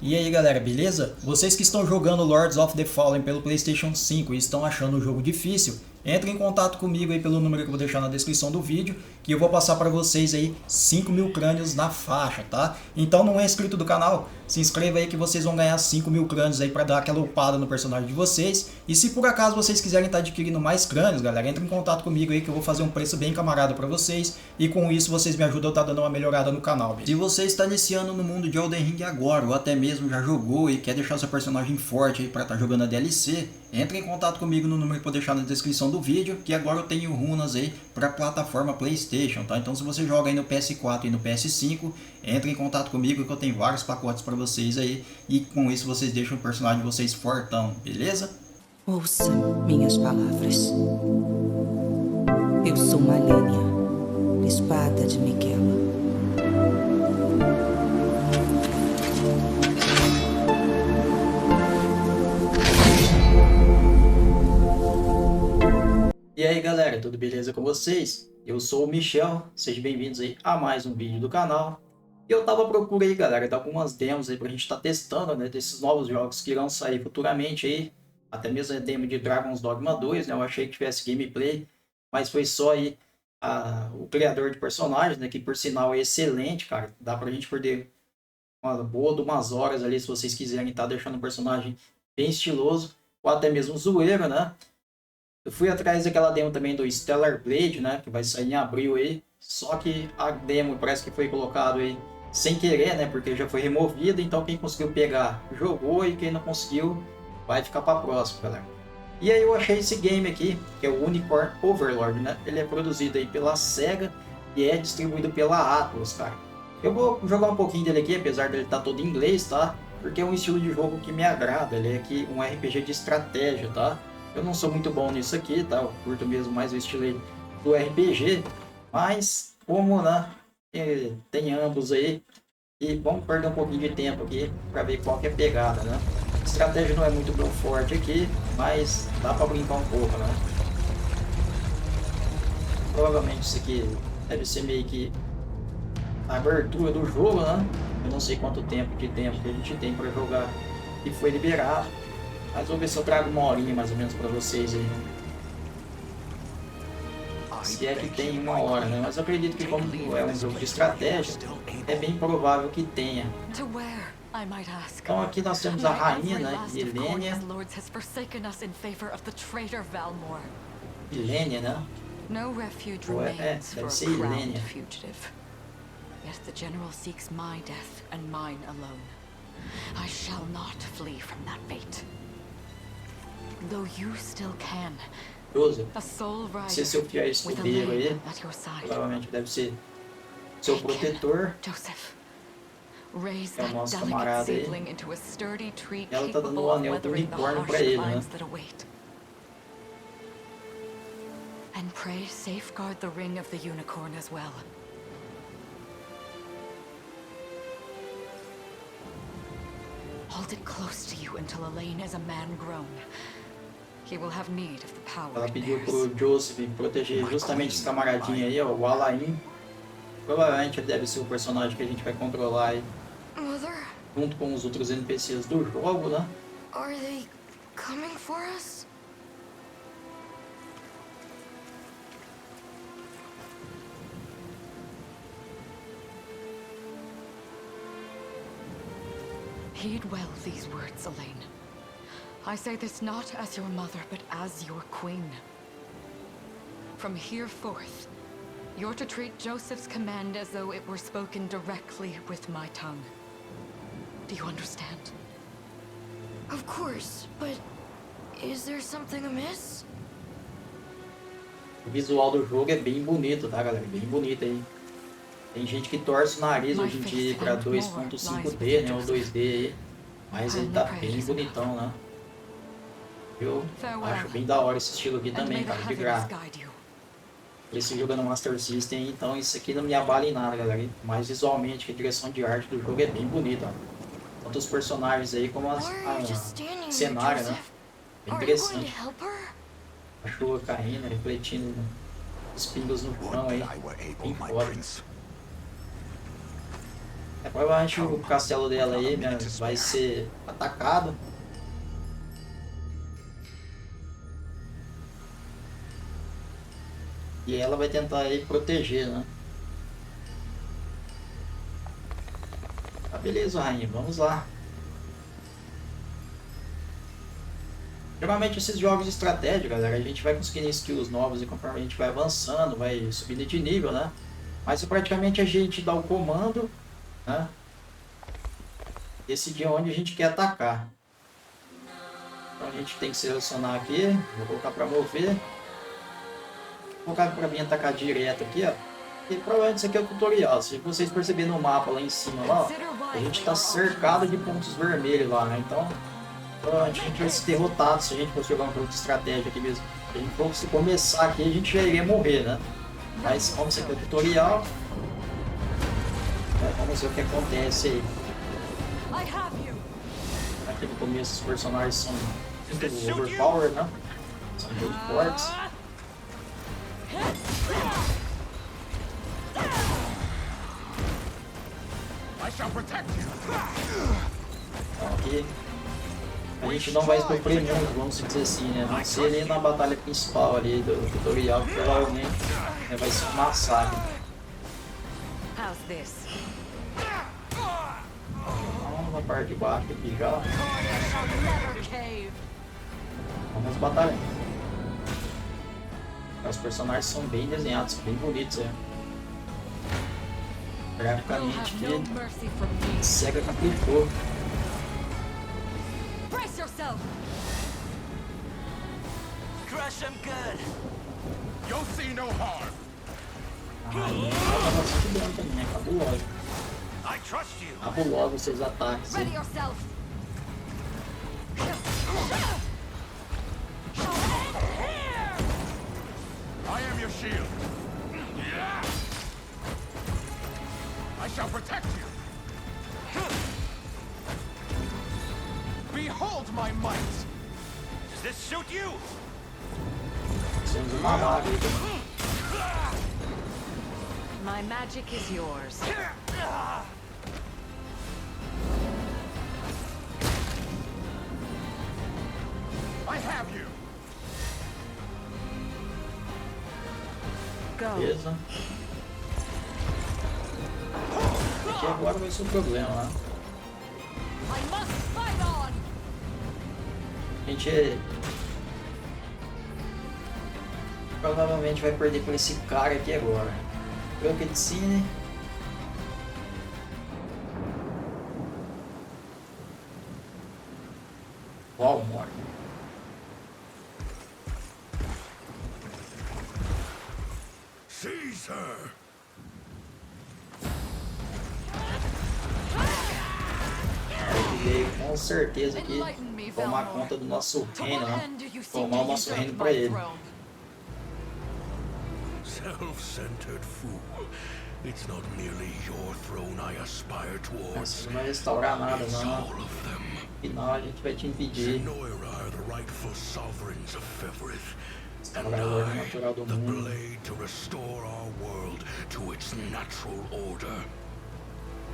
E aí galera, beleza? Vocês que estão jogando Lords of the Fallen pelo PlayStation 5 e estão achando o jogo difícil, entrem em contato comigo aí pelo número que eu vou deixar na descrição do vídeo, que eu vou passar para vocês aí 5.000 crânios na faixa, tá? Então não é inscrito do canal? Se inscreva aí que vocês vão ganhar 5.000 crânios aí para dar aquela upada no personagem de vocês. E se por acaso vocês quiserem estar adquirindo mais crânios, galera, entrem em contato comigo aí que eu vou fazer um preço bem camarada para vocês. E com isso vocês me ajudam a estar dando uma melhorada no canal. Beleza? Se você está iniciando no mundo de Elden Ring agora, ou até mesmo já jogou e quer deixar seu personagem forte aí para estar jogando a DLC, entre em contato comigo no número que eu vou deixar na descrição do vídeo, que agora eu tenho runas aí para plataforma PlayStation, tá? Então se você joga aí no PS4 e no PS5, entre em contato comigo que eu tenho vários pacotes para vocês aí, e com isso vocês deixam o personagem de vocês fortão, beleza? Ouça minhas palavras. Eu sou Malenia, espada de Miquela. E aí galera, tudo beleza com vocês? Eu sou o Michel, sejam bem-vindos aí a mais um vídeo do canal. E eu tava à procura aí galera de algumas demos aí pra gente estar testando, né, desses novos jogos que irão sair futuramente aí. Até mesmo a demo de Dragon's Dogma 2, né, eu achei que tivesse gameplay, mas foi só aí o criador de personagens, né, que por sinal é excelente, cara. Dá pra gente perder uma boa de umas horas ali se vocês quiserem estar deixando o personagem bem estiloso, ou até mesmo zoeiro, né. Eu fui atrás daquela demo também do Stellar Blade, né, que vai sair em abril aí, só que a demo parece que foi colocado aí sem querer, né, porque já foi removida, então quem conseguiu pegar jogou e quem não conseguiu vai ficar para próxima, galera. E aí eu achei esse game aqui, que é o Unicorn Overlord, né, ele é produzido aí pela Sega e é distribuído pela Atlus, cara. Eu vou jogar um pouquinho dele aqui, apesar dele estar todo em inglês, tá, porque é um estilo de jogo que me agrada, ele é aqui um RPG de estratégia, tá. Eu não sou muito bom nisso aqui, tá? Eu curto mesmo mais o estilo do RPG, mas como, né, tem ambos aí, e vamos perder um pouquinho de tempo aqui para ver qual que é a pegada, né? A estratégia não é muito bem forte aqui, mas dá para brincar um pouco, né? Provavelmente isso aqui deve ser meio que a abertura do jogo, né? Eu não sei quanto tempo que a gente tem para jogar e foi liberado. Mas vou ver se eu trago uma horinha mais ou menos para vocês aí. Se é que tem uma hora, né? Mas eu acredito que como é um jogo de estratégia, é bem provável que tenha. Então aqui nós temos a rainha, né? Ilenia. Ilenia, né? Ou deve ser Ilenia. Yet the general seeks my death and mine alone. I shall not flee from that fate. Though you still can. Joseph, se é seu fiel escudeiro aí, provavelmente deve ser seu protetor. Raise é o that nosso delicate camarada aí. seedling into a sturdy tree Ela tá dando capable o of anel do weathering the unicórnio harsh pra ele, né? climes that await. And pray safeguard the ring of the unicorn as well. Hold it close to you until Elaine is a man grown. He will have need of the power. Ela pediu pro Joseph proteger justamente esse camaradinho aí, ó, o Alain. Provavelmente ele deve ser o personagem que a gente vai controlar aí, Mother, junto com os outros NPCs do jogo, né? are they coming for us? Heed well these words, Elaine. I say this not as your mother, but as your queen. From here forth, you're to treat Joseph's command as though it were spoken directly with my tongue. Do you understand? Of course, but is there something amiss? O visual do jogo é bem bonito, tá, galera? Bem bonito aí. Tem gente que torce o nariz hoje em dia para 2.5D, né, ou 2D aí, mas ele tá bem bonitão, né? Eu acho bem da hora esse estilo aqui também, cara, de gráfico. Esse jogo é no Master System, então isso aqui não me abala em nada, galera. Mas visualmente, a direção de arte do jogo é bem bonita, ó. Tanto os personagens aí como a cenário, né? Bem interessante. A chuva caindo, refletindo os pingos no chão aí, bem foda. Provavelmente o castelo dela aí, né, vai ser atacado. E ela vai tentar aí proteger, né? Tá, beleza, rainha, vamos lá. Geralmente esses jogos de estratégia, galera, a gente vai conseguindo skills novos e conforme a gente vai avançando, vai subindo de nível, né? Mas praticamente a gente dá o comando, né? Decidir onde a gente quer atacar. Então a gente tem que selecionar aqui, vou colocar para mover. Vou colocar para vir atacar direto aqui, ó. E provavelmente isso aqui é o tutorial. Se vocês perceberem no mapa lá em cima, lá, ó, a gente está cercado de pontos vermelhos lá, né? Então a gente vai se derrotado se a gente fosse jogar um jogo de estratégia aqui mesmo. Se a gente fosse começar aqui, a gente já iria morrer, né? Mas como isso aqui é o tutorial, vamos ver o que acontece aí. Aqui no começo os personagens são muito overpowered, né? São muito fortes. Então, aqui a gente não vai sofrer muito, vamos dizer assim, né? Não ser ali na batalha principal ali do tutorial, que provavelmente vai ser um massacre. Vamos na parte de baixo aqui já. Vamos batalhar. Os personagens são bem desenhados, bem bonitos, é. Graficamente aqui, Sega caprichou. Crush him good. You'll see no harm. Tá bastante dano também, é cabuloso. I trust you. Cabuloso seus ataques. Ready yourself. I am your shield. I shall protect you. Behold my might. Does this suit you? Temos uma vaga aí. My magic is yours. I have you. Go. Beleza. Aqui agora vai ser um problema, né? A gente provavelmente vai perder por esse cara aqui agora. Pelo cutscene. Walmart. Caesar. Ele com certeza aqui tomar conta do nosso reino, né? Tomar o nosso reino para ele. Self-centered fool. It's not merely your throne I aspire towards. Você não vai restaurar nada, It's não. all of them. No final a gente vai te impedir. Noira are the rightful sovereigns of Fevrith. And Restaurador I, natural do the mundo. blade to restore our world to its natural order.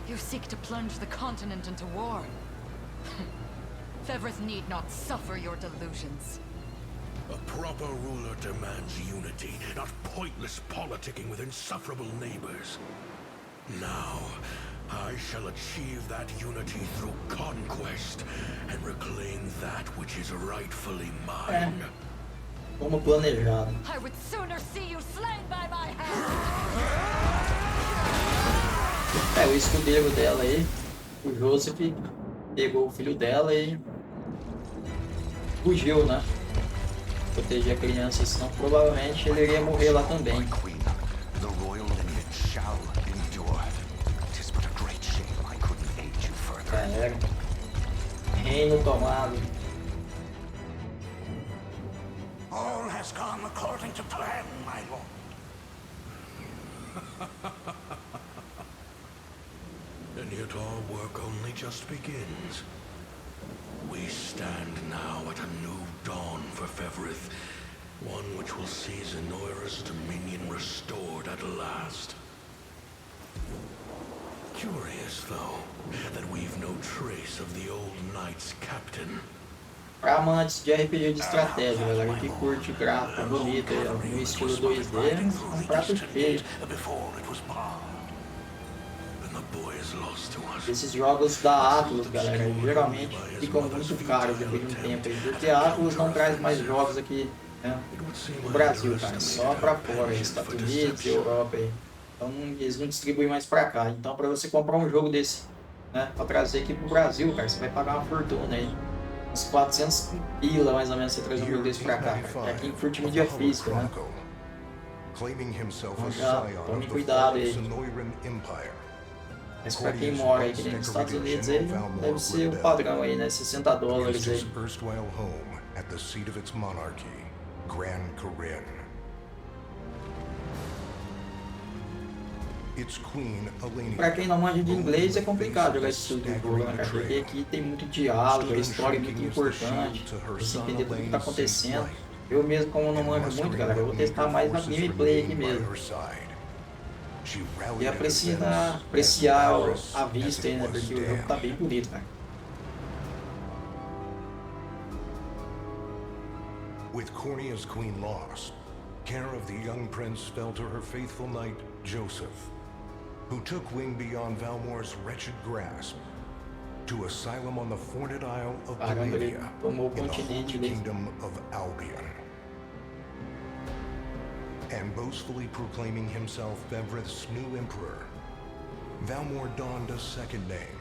You seek to plunge the continent into war. Fevrith need not suffer your delusions. A proper ruler demands unity, not pointless politicking with insufferable neighbors. Now, I shall achieve that unity through conquest and reclaim that which is rightfully mine. Como planejado. I would sooner see you slain by my hand. O escudeiro dela aí, o Joseph, pegou o filho dela e fugiu, né? Proteger a criança, senão provavelmente ele iria morrer lá também. Já era. Reino tomado. All has gone according to plan, my lord. And yet our work only just begins. We stand now at a new dawn for Fevrith, one which will see Zenoira's dominion restored at last. Curious, though, that we've no trace of the old knight's captain. Para amantes de RPG de estratégia, galera, que curte gráfico bonito, no estilo 2D, é um prato cheio. Esses jogos da Atlus, galera, geralmente ficam muito caros depois de um tempo aí, porque a Atlus não traz mais jogos aqui, né, no Brasil, cara, só para fora, Estados Unidos, Europa aí. Então eles não distribuem mais para cá. Então para você comprar um jogo desse, né, para trazer aqui pro Brasil, cara, você vai pagar uma fortuna aí. Uns 400 pila mais ou menos você traz um jogo desse pra cá, cara. Aqui em curte mídia física, né? Então já tome cuidado aí. Mas pra quem mora aí, que nem nos Estados Unidos, aí, deve ser o padrão aí, né? $60 aí. Pra quem não manja de inglês é complicado jogar esse tipo de jogo, né, cara? Porque aqui tem muito diálogo, a história é muito importante, você entender tudo o que tá acontecendo. Eu mesmo, como não manjo muito, galera, eu vou testar mais na gameplay aqui mesmo. E apreciar a vista aí, né? Porque o jogo tá bem bonito, cara. With Cornea's queen lost, care of the young prince fell to her faithful knight, Joseph, who took wing beyond Valmor's wretched grasp to asylum on the thorned isle of Pallania in the holy kingdom of Albion. And boastfully proclaiming himself Bevrith's new emperor, Valmor donned a second name,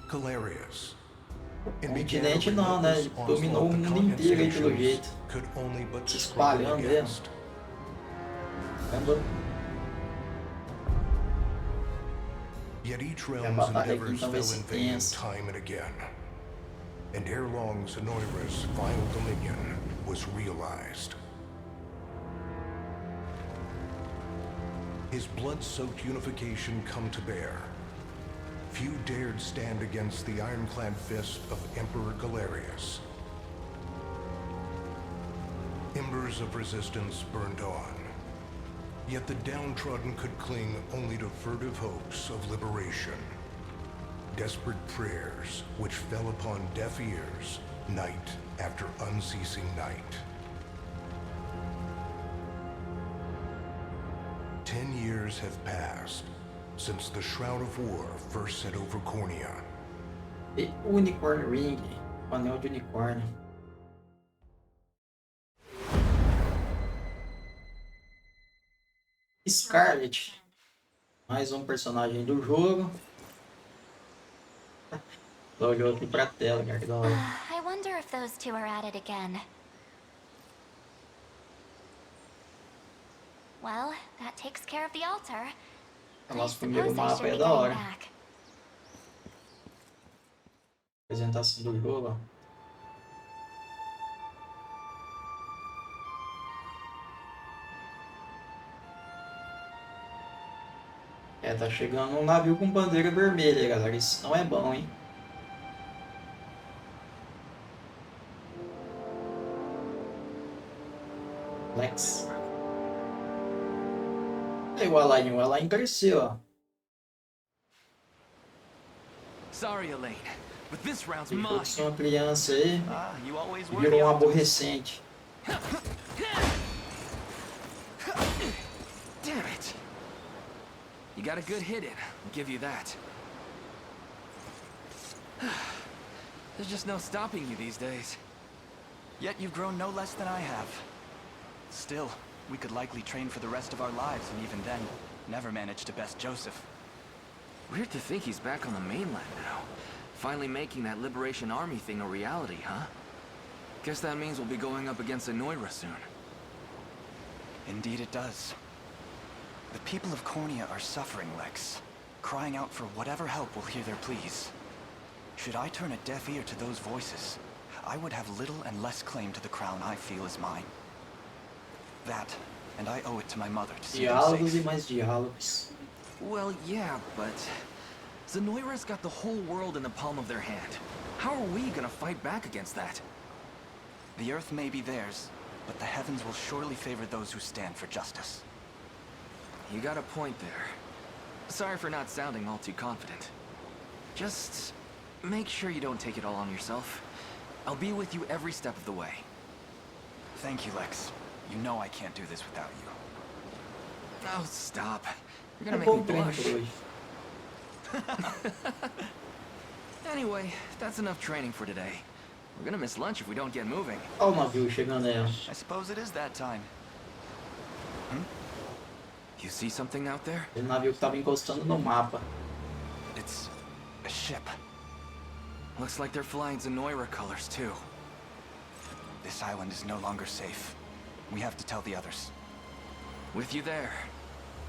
Galerius. O continente não, né? Ele dominou o mundo inteiro aí pelo jeito. Se espalhando mesmo. Caramba. Yet each realm's endeavors fell in vain time and again, and ere long Zenoira's final dominion was realized. His blood-soaked unification come to bear. Few dared stand against the ironclad fist of Emperor Galerius. Embers of resistance burned on, yet the downtrodden could cling only to furtive hopes of liberation. Desperate prayers which fell upon deaf ears night after unceasing night. 10 years have passed since the Shroud of War first set over Cornea. E Unicorn Ring, o anel de unicórnio. Scarlet, mais um personagem do jogo. Ela olhou aqui pra tela, cara, que da hora. I wonder if those two are at it again. Well, that takes care of the altar. O nosso primeiro mapa é da hora. Apresentação do jogo, ó. É, tá chegando um navio com bandeira vermelha, galera. Isso não é bom, hein? Lex. E o Alain cresceu, ó. Sorry, Elaine, but this round's Se mine. fosse uma criança aí, You always were virou the um optimist. aborrecente. Damn it! You got a good hit in, I'll give you that. There's just no stopping you these days. Yet you've grown no less than I have. Still, we could likely train for the rest of our lives, and even then, never manage to best Joseph. Weird to think he's back on the mainland now. Finally making that Liberation Army thing a reality, huh? Guess that means we'll be going up against Zenoira soon. Indeed it does. The people of Cornea are suffering, Lex, crying out for whatever help will hear their pleas. Should I turn a deaf ear to those voices, I would have little and less claim to the crown I feel is mine. That, and I owe it to my mother to see them Diálogos e safe. mais diálogos. Well, yeah, but Zenoira's got the whole world in the palm of their hand. How are we gonna fight back against that? The earth may be theirs, but the heavens will surely favor those who stand for justice. You got a point there. Sorry for not sounding all too confident. Just make sure you don't take it all on yourself. I'll be with you every step of the way. Thank you, Lex. You know I can't do this without you. Oh, stop. You're gonna make me blush. Anyway, that's enough training for today. We're gonna miss lunch if we don't get moving. Olha o navio chegando aí. I suppose it is that time. You see something out there? O navio que tava encostando no mapa. It's a ship. Looks like they're flying Zenoira colors too. This island is no longer safe. We have to tell the others. With you there.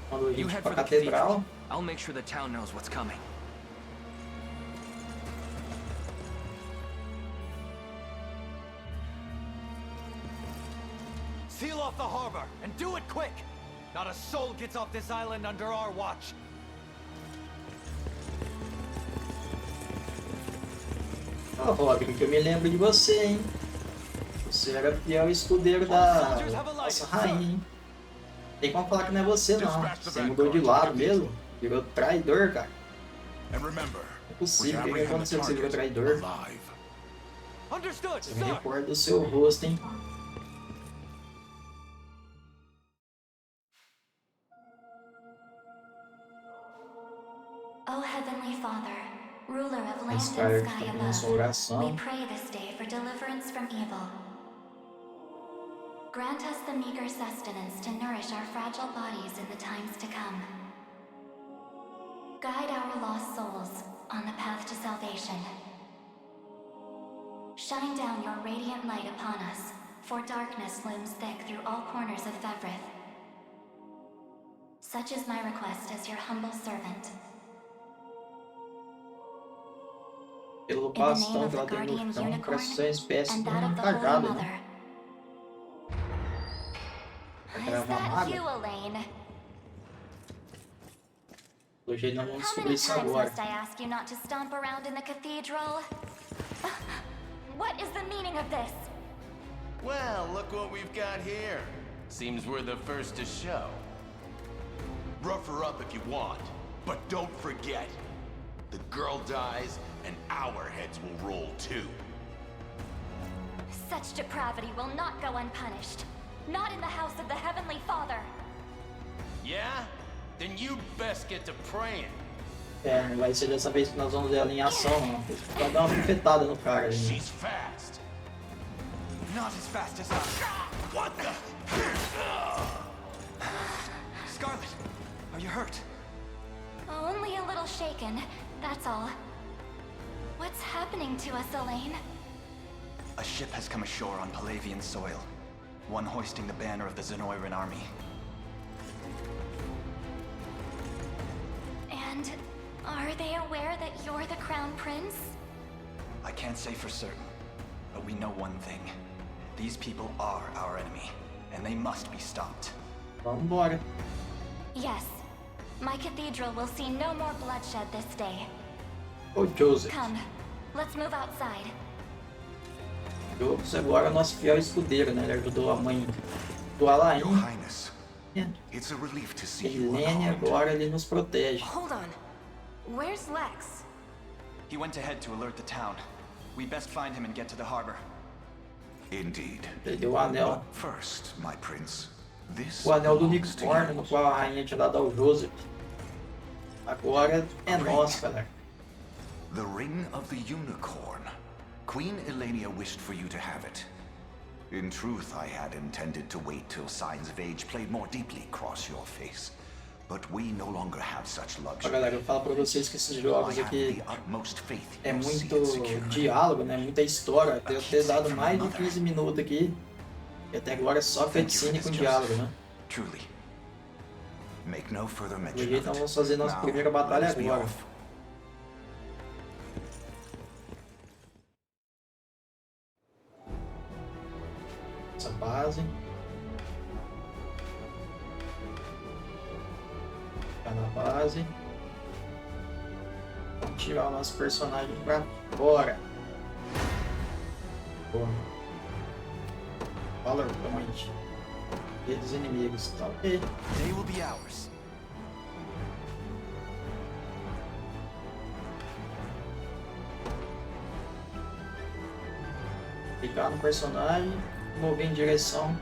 Quando a You gente head for for a the cathedral. catedral, I'll make sure the town knows what's coming. Seal off the harbor, and do it quick! Not a soul gets off this island under our watch. ó, Rodrigo, que eu me lembro de você, hein? Você era fiel escudeiro da nossa rainha, hein? Tem como falar que não é você, não. Você mudou de lado mesmo. Virou traidor, cara. And remember, É possível. O que apprehend the aconteceu que você virou target traidor? alive. Understood, Você me sir! recorda do seu rosto, hein? O Heavenly Father, ruler of land and INSCREVER sky também na sua above, oração. we pray this day for deliverance from evil. Grant us the meager sustenance to nourish our fragile bodies in the times to come. Guide our lost souls on the path to salvation. Shine down your radiant light upon us, for darkness looms thick through all corners of Fevrith. Such is my request as your humble servant. Pelo In the name bastão of que the ela tem no guardian chão, unicorn parece ser uma espécie and de that uma of the Holy cajada, Mother. né? Is Ela é uma that maga. you, Elaine? Pelo jeito nós vamos How descobrir many isso times agora. must I ask you not to stomp around in the cathedral? What is the meaning of this? Well, look what we've got here. Seems we're the first to show. Rough her up if you want, but don't forget, the girl dies and our heads will roll too. Such depravity will not go unpunished. Not in the house of the Heavenly Father. Yeah? Then you'd best get to praying. É, não vai ser dessa vez que nós vamos ver ela em ação, não. Vai dar uma bufetada no cara ali. She's fast. Not as fast as us. What the? Scarlet, are you hurt? Only a little shaken, that's all. What's happening to us, Elaine? A ship has come ashore on Palavian soil. One hoisting the banner of the Zenoiran army. And are they aware that you're the Crown Prince? I can't say for certain, but we know one thing. These people are our enemy, and they must be stopped. Vambora. Yes. My cathedral will see no more bloodshed this day. Ô, Joseph. Come, let's move outside. Joseph agora é o nosso fiel escudeiro, né? Ele ajudou a mãe do Alain. Your Highness, É. it's a relief to see you Helene unharmed. agora ele nos protege. Hold on. Where's Lex? He went ahead to alert the town. We best find him and get to the harbor. Indeed. Ele deu o anel. But first, my prince, this O anel do belongs to unicórnio, you. no qual a rainha tinha dado ao Joseph. Agora é nosso, galera. The Ring of the Unicorn. Queen Elenia wished for you to have it. In truth, I had intended to wait till signs of age played more deeply across your face. But we no longer have such Ó, luxury. galera, eu falo pra vocês que esses jogos I have aqui the utmost faith é in your muito sealed security. diálogo, né? Muita história. Devo ter dado mais de 15 minutos aqui. E até agora é só cutscene com diálogo, né? Truly. Make no further Do mention jeito of nós it. vamos fazer nossa Now, primeira batalha let us be agora. off. Essa base. Ficar na base. Vamos tirar o nosso personagem pra fora. Boa. Valor point. E dos inimigos, tá ok. They will be ours. Clicar no personagem, mover em direção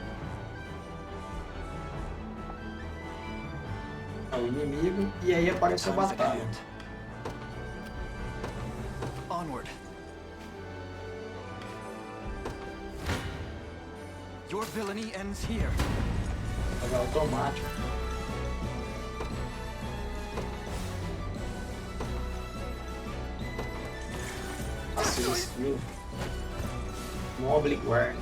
ao inimigo e aí aparece a batalha. Onward. Your villainy ends here. É automático. Passiva skill. Overlord.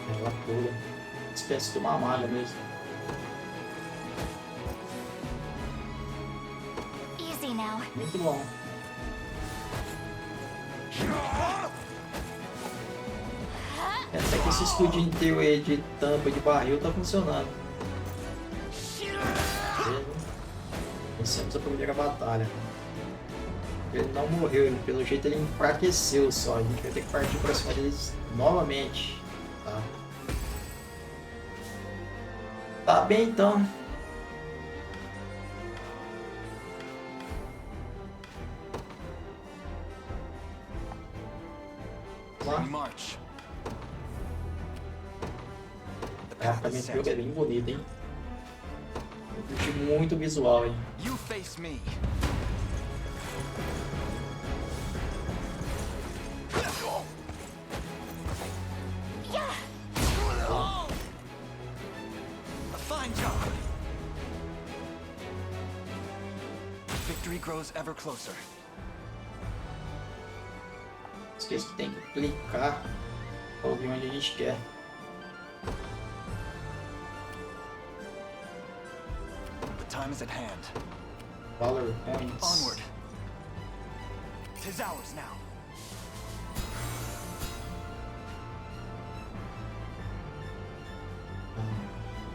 Ela pula. Espécie de uma maga mesmo. Easy now. Muito bom. Até que esse escudinho teu aí de tampa de barril tá funcionando. Vencemos a primeira batalha. Ele não morreu, ele, pelo jeito ele enfraqueceu só. A gente vai ter que partir pra cima deles novamente. Tá, tá bem então. March. A aventura é bem bonita, hein? Eu curti muito o visual, hein? You face me. A fine job. Victory grows ever closer. Esqueci que tem que clicar para ouvir onde a gente quer. The time is at hand. Valor points. Onward. 'Tis ours now.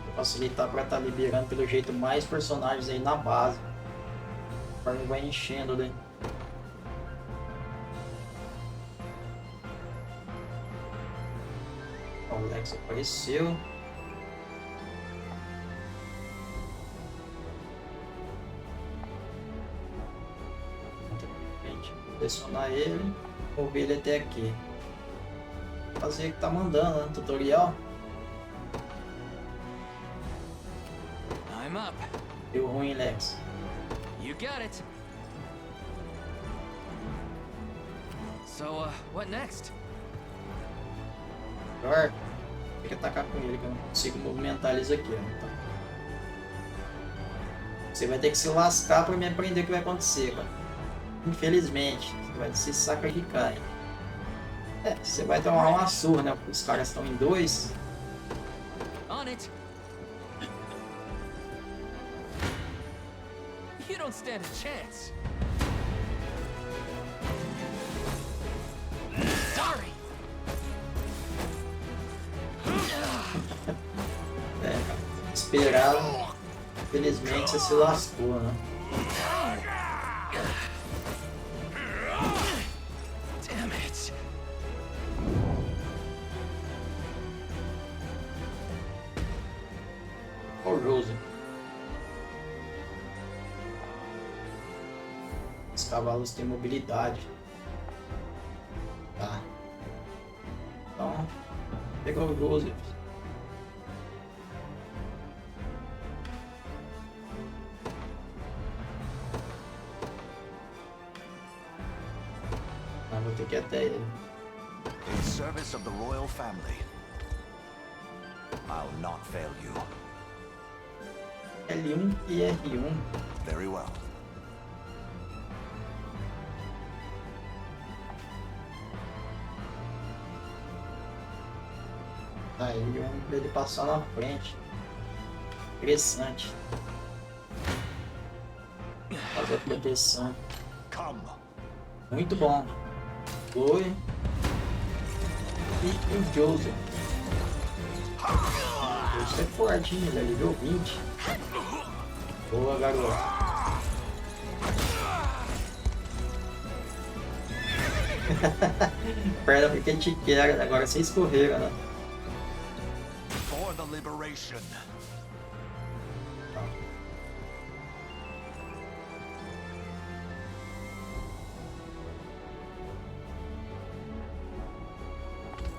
Vou facilitar para estar liberando pelo jeito mais personagens aí na base. Conforme vai enchendo, né? O Lex apareceu. Selecionar ele, mover ele até aqui. Fazer o que tá mandando, né? Tutorial. I'm up. Deu ruim, Lex. You got it. So, what next? Melhor tem que atacar com ele, que eu não consigo movimentar eles aqui, ó. Tá. Você vai ter que se lascar para me aprender o que vai acontecer, cara. Infelizmente, você vai se sacrificar, hein? É, você vai tomar uma surra, né? Porque os caras estão em dois. On it. You don't stand a chance. Sorry. É, esperar. Infelizmente você se lascou, né? Damn it. Ó o Joseph. Os cavalos têm mobilidade. Tá. Então, pegou o Joseph. Vou ter que ir até ele. In service of the royal family, I'll not fail you. L1 e R1. Very well. Aí ele passar na frente. Interessante. Fazer a proteção. Come. Muito bom. Foi. E o Joseph. O Joseph é fortinho, ele é nível 20. Boa, garoto. Perda porque te quer, agora você escorrega, né? For the liberation.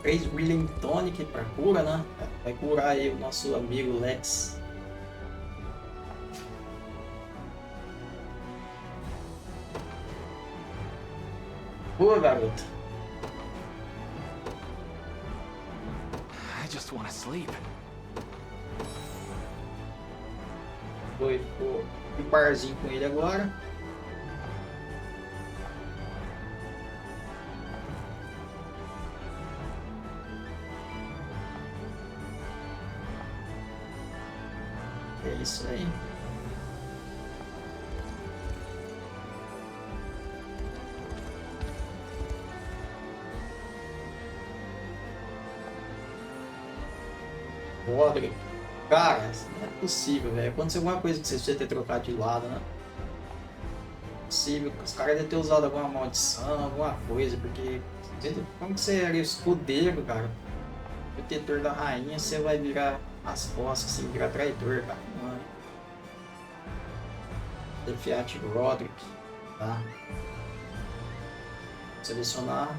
3 William Tonic para cura, né? Vai curar aí o nosso amigo Lex. Boa, garoto. I just want to sleep. Foi um parzinho com ele agora. É isso aí. Rodrigo. Cara, não é possível, velho. Aconteceu alguma coisa que você precisa ter trocado de lado, né? Não é possível. Os caras devem ter usado alguma maldição, alguma coisa, porque... Como que você era escudeiro, cara? Protetor da rainha, você vai virar as costas, você virar traidor, cara. Não é? Defiat Roderick, tá? Selecionar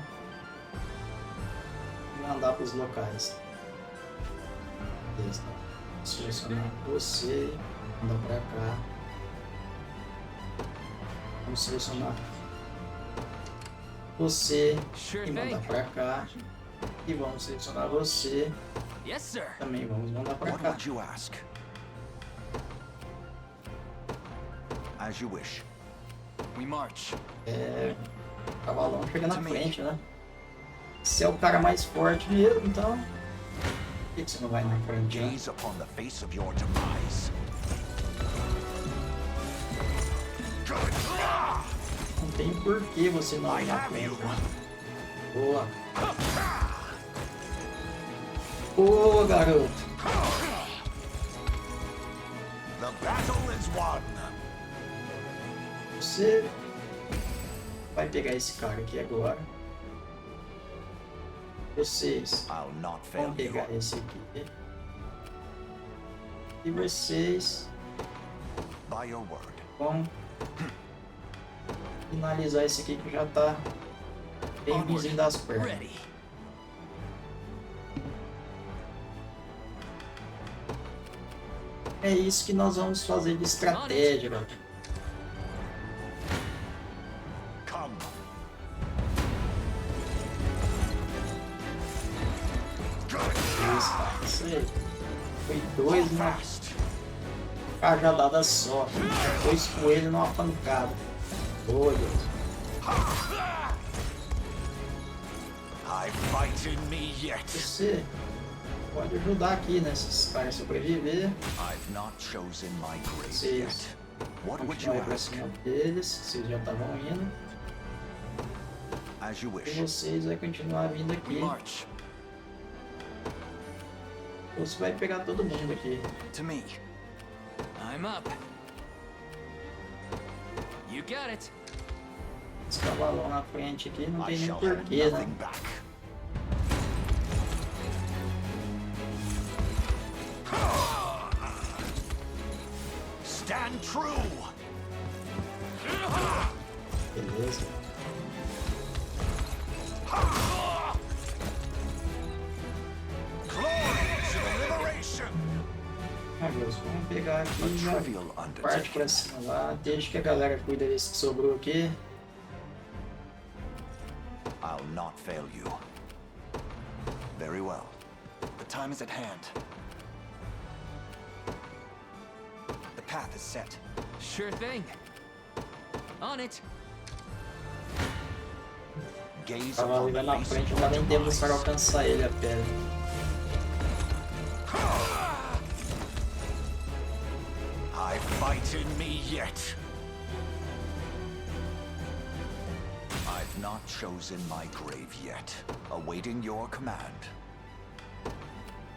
e mandar para os locais. Beleza. Selecionar você, mandar para cá. Vamos selecionar você e mandar para cá. E vamos selecionar você. Yes, sir. Também vamos mandar para cá. What would you ask? As you wish. We march. O cavalão chega na frente, né? Você é o cara mais forte mesmo, então... Por que você não vai na frente, né? Gaze upon the face of your demise. Não tem por que você não ir na frente, né? Boa. Boa, garoto. The battle is won. Você vai pegar esse cara aqui agora. Vocês vão pegar esse aqui. E vocês vão finalizar esse aqui que já tá bem vizinho das pernas. É isso que nós vamos fazer de estratégia, galera. Isso aí. Foi 2 na cajadada só. 2 coelhos numa pancada. Boa, Deus. Você pode ajudar aqui nesses caras sobreviver. Vocês continuam pra cima deles. Vocês já estavam indo. E vocês vão continuar vindo aqui. Você vai pegar todo mundo aqui. To me. I'm up. You got it. Esse cavalão na frente aqui não tem nem porquê, né? Stand true. Beleza. Deus, vamos pegar aqui já parte pra cima lá, deixa que a galera cuida desse que sobrou aqui. I'll not fail you. Very well. The time is at hand. The path is set. Sure thing. On it. O cavalo vai na frente, não dá nem tempo para alcançar ele a pé. I fight in me yet. I've not chosen my grave yet. Awaiting your command.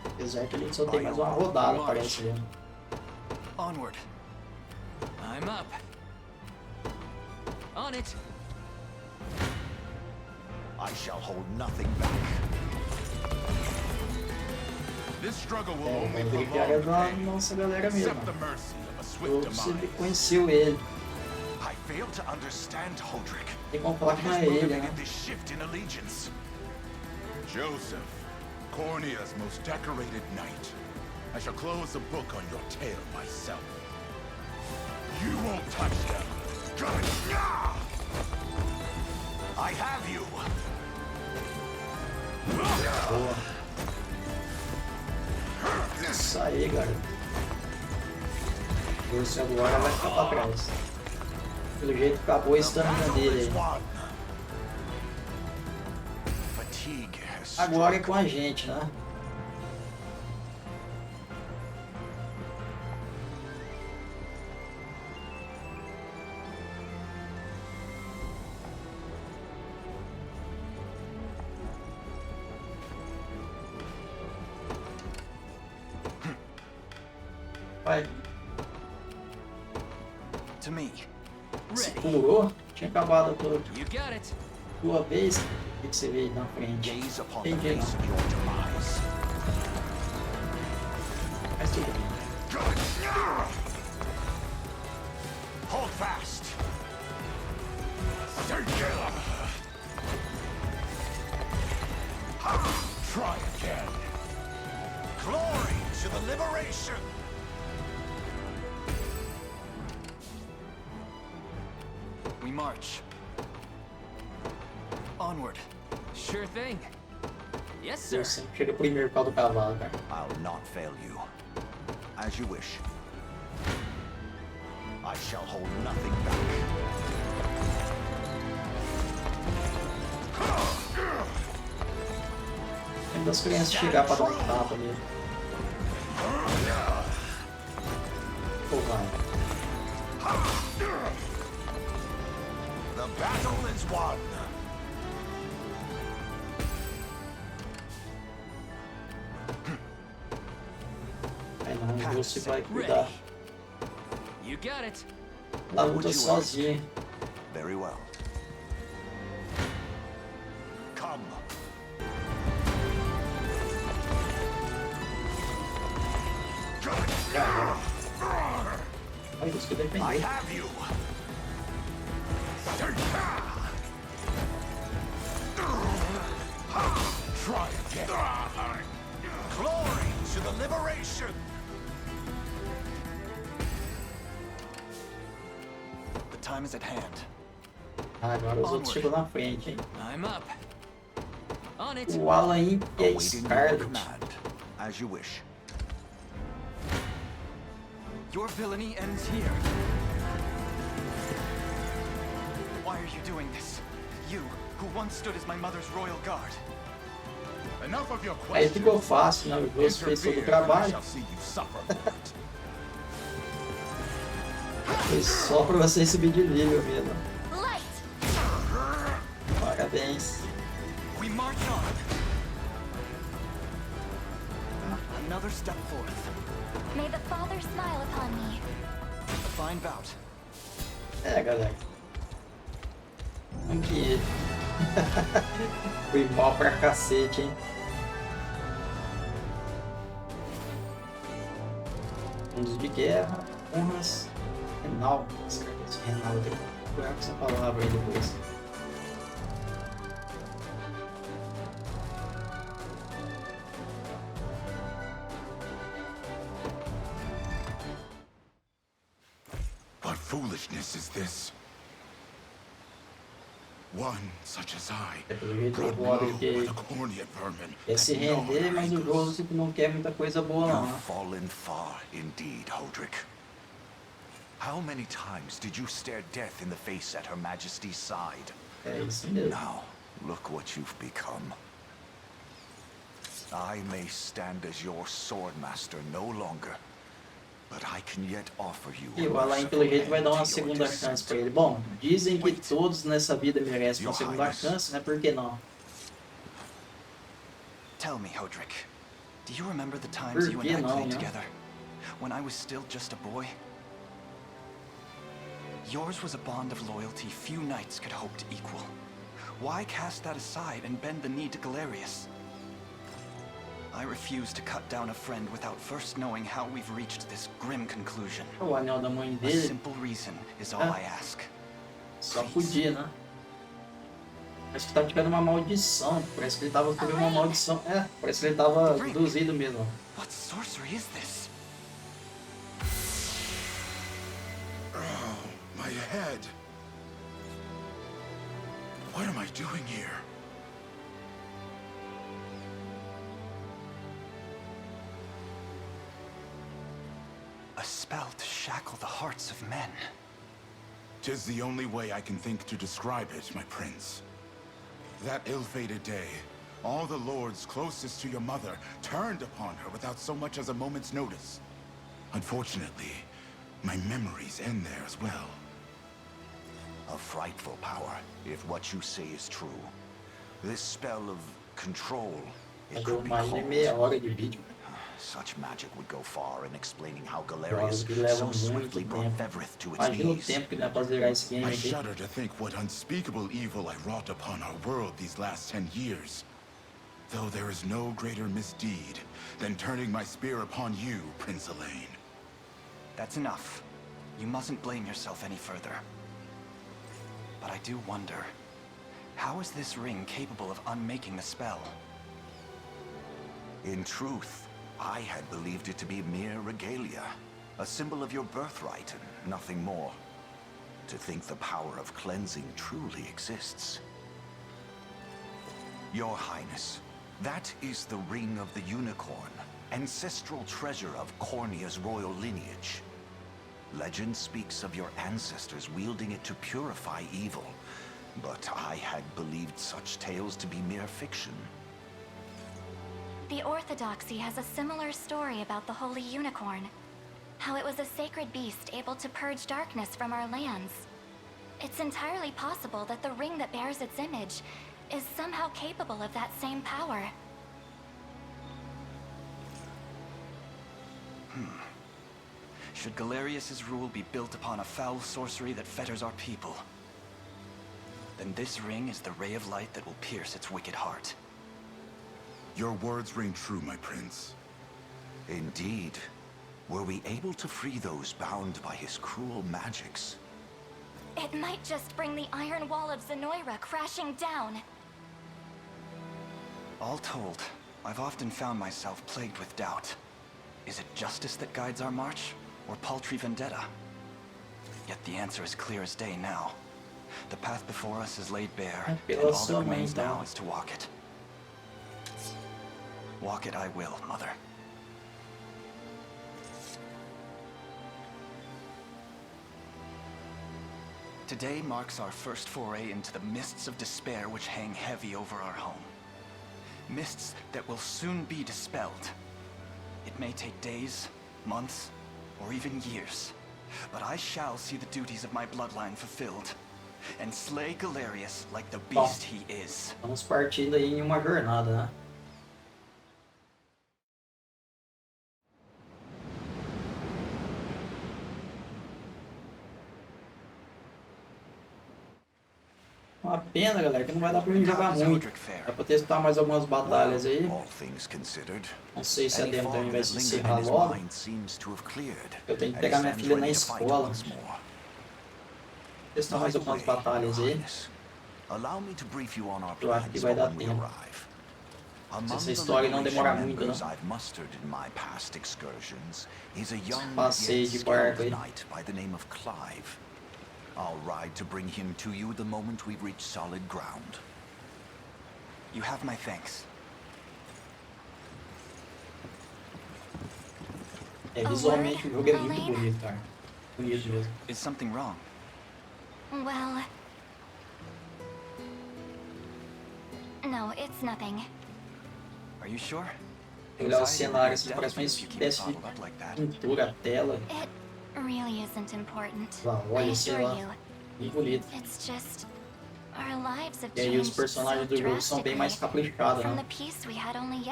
Apesar que a gente só tem mais uma rodada, parece. Onward. I'm up. On it. I shall hold nothing back. This struggle will only Ele prolong pega the da pain. nossa galera mesmo. Accept the mercy of a swift Você demise. conheceu ele. I fail to understand Hodrick. Tem como falar com ele, né? This shift in allegiance. Joseph, Cornea's most decorated knight. I shall close the book on your tale myself. You won't touch them. I have you. Boa. Isso aí, galera. Esse agora vai ficar pra trás. Pelo jeito acabou a estamina dele aí. Agora é com a gente, né? Vai. Se curou? Tinha acabado tudo. Tua vez, o que você vê aí na frente? Entendi, não. Mas tudo bem. Hold fast. Try again. Glory to the liberation. We march. Onward. Sure thing. Yes, sir. Eu sempre chego primeiro por causa do cavalo, cara. I'll not fail you. As you wish. I shall hold nothing back. Ainda as crianças chegar pra dar um tapa nele. Pô, vai. The battle is won. Aí não, você vai cuidar. You got it. Tá luta sozinho. Very well. Come. Olha isso que defendeu. I have you. Try again. Glory to the liberation. The time is at hand. Agora os outros chegam na frente, hein? I'm up. On it. O Alan e a Awaiting your Scarlet. command. As you wish. Your villainy ends here. Why are you doing this? You, who once stood as my mother's royal guard. Enough of your Aí questions. ficou fácil, né? Você fez todo o trabalho. Foi só pra você subir de nível mesmo. Parabéns. We march on. Another step forth. May the Father smile upon me. A fine bout. É, galera. Aqui. Foi mal pra cacete, hein? Mundos de guerra, honras, renal. Escreve esse renal, eu tenho que procurar com essa palavra aí depois. What foolishness is this? One such as I, É pelo jeito brought do modo low que by the cornea vermin quer se that gnaw render, our mas o jogo ankles. tipo, não quer muita coisa boa não, You've né? fallen far indeed, Holdrick. How many times did you stare death in the face at Her Majesty's side? É isso mesmo. Now, look what you've become. I may stand as your swordmaster no longer, but I can yet offer you E o a Alain, pelo jeito, vai dar uma merciful end to segunda your chance pra descent. ele. Bom, dizem que todos nessa vida merecem uma segunda chance, né? Por que não? Tell me, Holdrick, do you remember the times Por you que and I não, played né? together? When I was still just a boy? Yours was a bond of loyalty few knights could hope to equal. Why cast that aside and bend the knee to Galerius? I refuse to cut down a friend without first knowing how we've reached this grim conclusion. O anel da mãe A dele, simple reason is all I ask. só podia, né? Parece que tá tivendo uma maldição. Parece que ele tava sob uma maldição. É, parece que ele tava abduzido mesmo. What sorcery is this? Oh, my head. What am I doing here? A spell to shackle the hearts of men. 'Tis the only way I can think to describe it, my prince. That ill-fated day, all the lords closest to your mother turned upon her without so much as a moment's notice. Unfortunately, my memories end there as well. A frightful power, if what you say is true. This spell of control, it could be called. Such magic would go far in explaining how Galerius so swiftly brought Fevrith to its knees. I shudder to think what unspeakable evil I wrought upon our world these last 10 years. Though there is no greater misdeed than turning my spear upon you, Prince Elaine. That's enough. You mustn't blame yourself any further. But I do wonder, how is this ring capable of unmaking the spell? In truth, I had believed it to be mere regalia, a symbol of your birthright and nothing more. To think the power of cleansing truly exists. Your Highness, that is the Ring of the Unicorn, ancestral treasure of Cornia's royal lineage. Legend speaks of your ancestors wielding it to purify evil, but I had believed such tales to be mere fiction. The Orthodoxy has a similar story about the Holy Unicorn. How it was a sacred beast able to purge darkness from our lands. It's entirely possible that the ring that bears its image is somehow capable of that same power. Should Galerius's rule be built upon a foul sorcery that fetters our people, then this ring is the ray of light that will pierce its wicked heart. Your words ring true, my prince. Indeed. Were we able to free those bound by his cruel magics? It might just bring the Iron Wall of Zenoira crashing down. All told, I've often found myself plagued with doubt. Is it justice that guides our march, or paltry vendetta? Yet the answer is clear as day now. The path before us is laid bare, and all that remains now is to walk it. Walk it I will, Mother. Today marks our first foray into the mists of despair which hang heavy over our home. Mists that will soon be dispelled. It may take days, months, or even years, but I shall see the duties of my bloodline fulfilled, and slay Galerius like the beast he is. Vamos partindo aí em uma jornada, né? Uma pena, galera, que não vai dar pra gente jogar muito. Dá pra testar mais algumas batalhas aí. Não sei se a demo também vai se encerrar logo. Eu tenho que pegar minha filha na escola. Testar mais algumas batalhas aí. Eu acho que vai dar tempo. Se essa história não demorar muito, não. Passeio de barco aí. I'll ride to bring him to you the moment we reach solid ground. You have my thanks. É, visualmente o jogo é muito bonito, cara. Bonito mesmo. Is something wrong? Well... No, it's nothing. Are you sure? Olhar o cenário assim, parece uma espécie de pintura, a tela. Really isn't important. Olha, sei lá, bem bonito. It's just our lives have E aí os personagens do jogo são bem mais caprichados, né?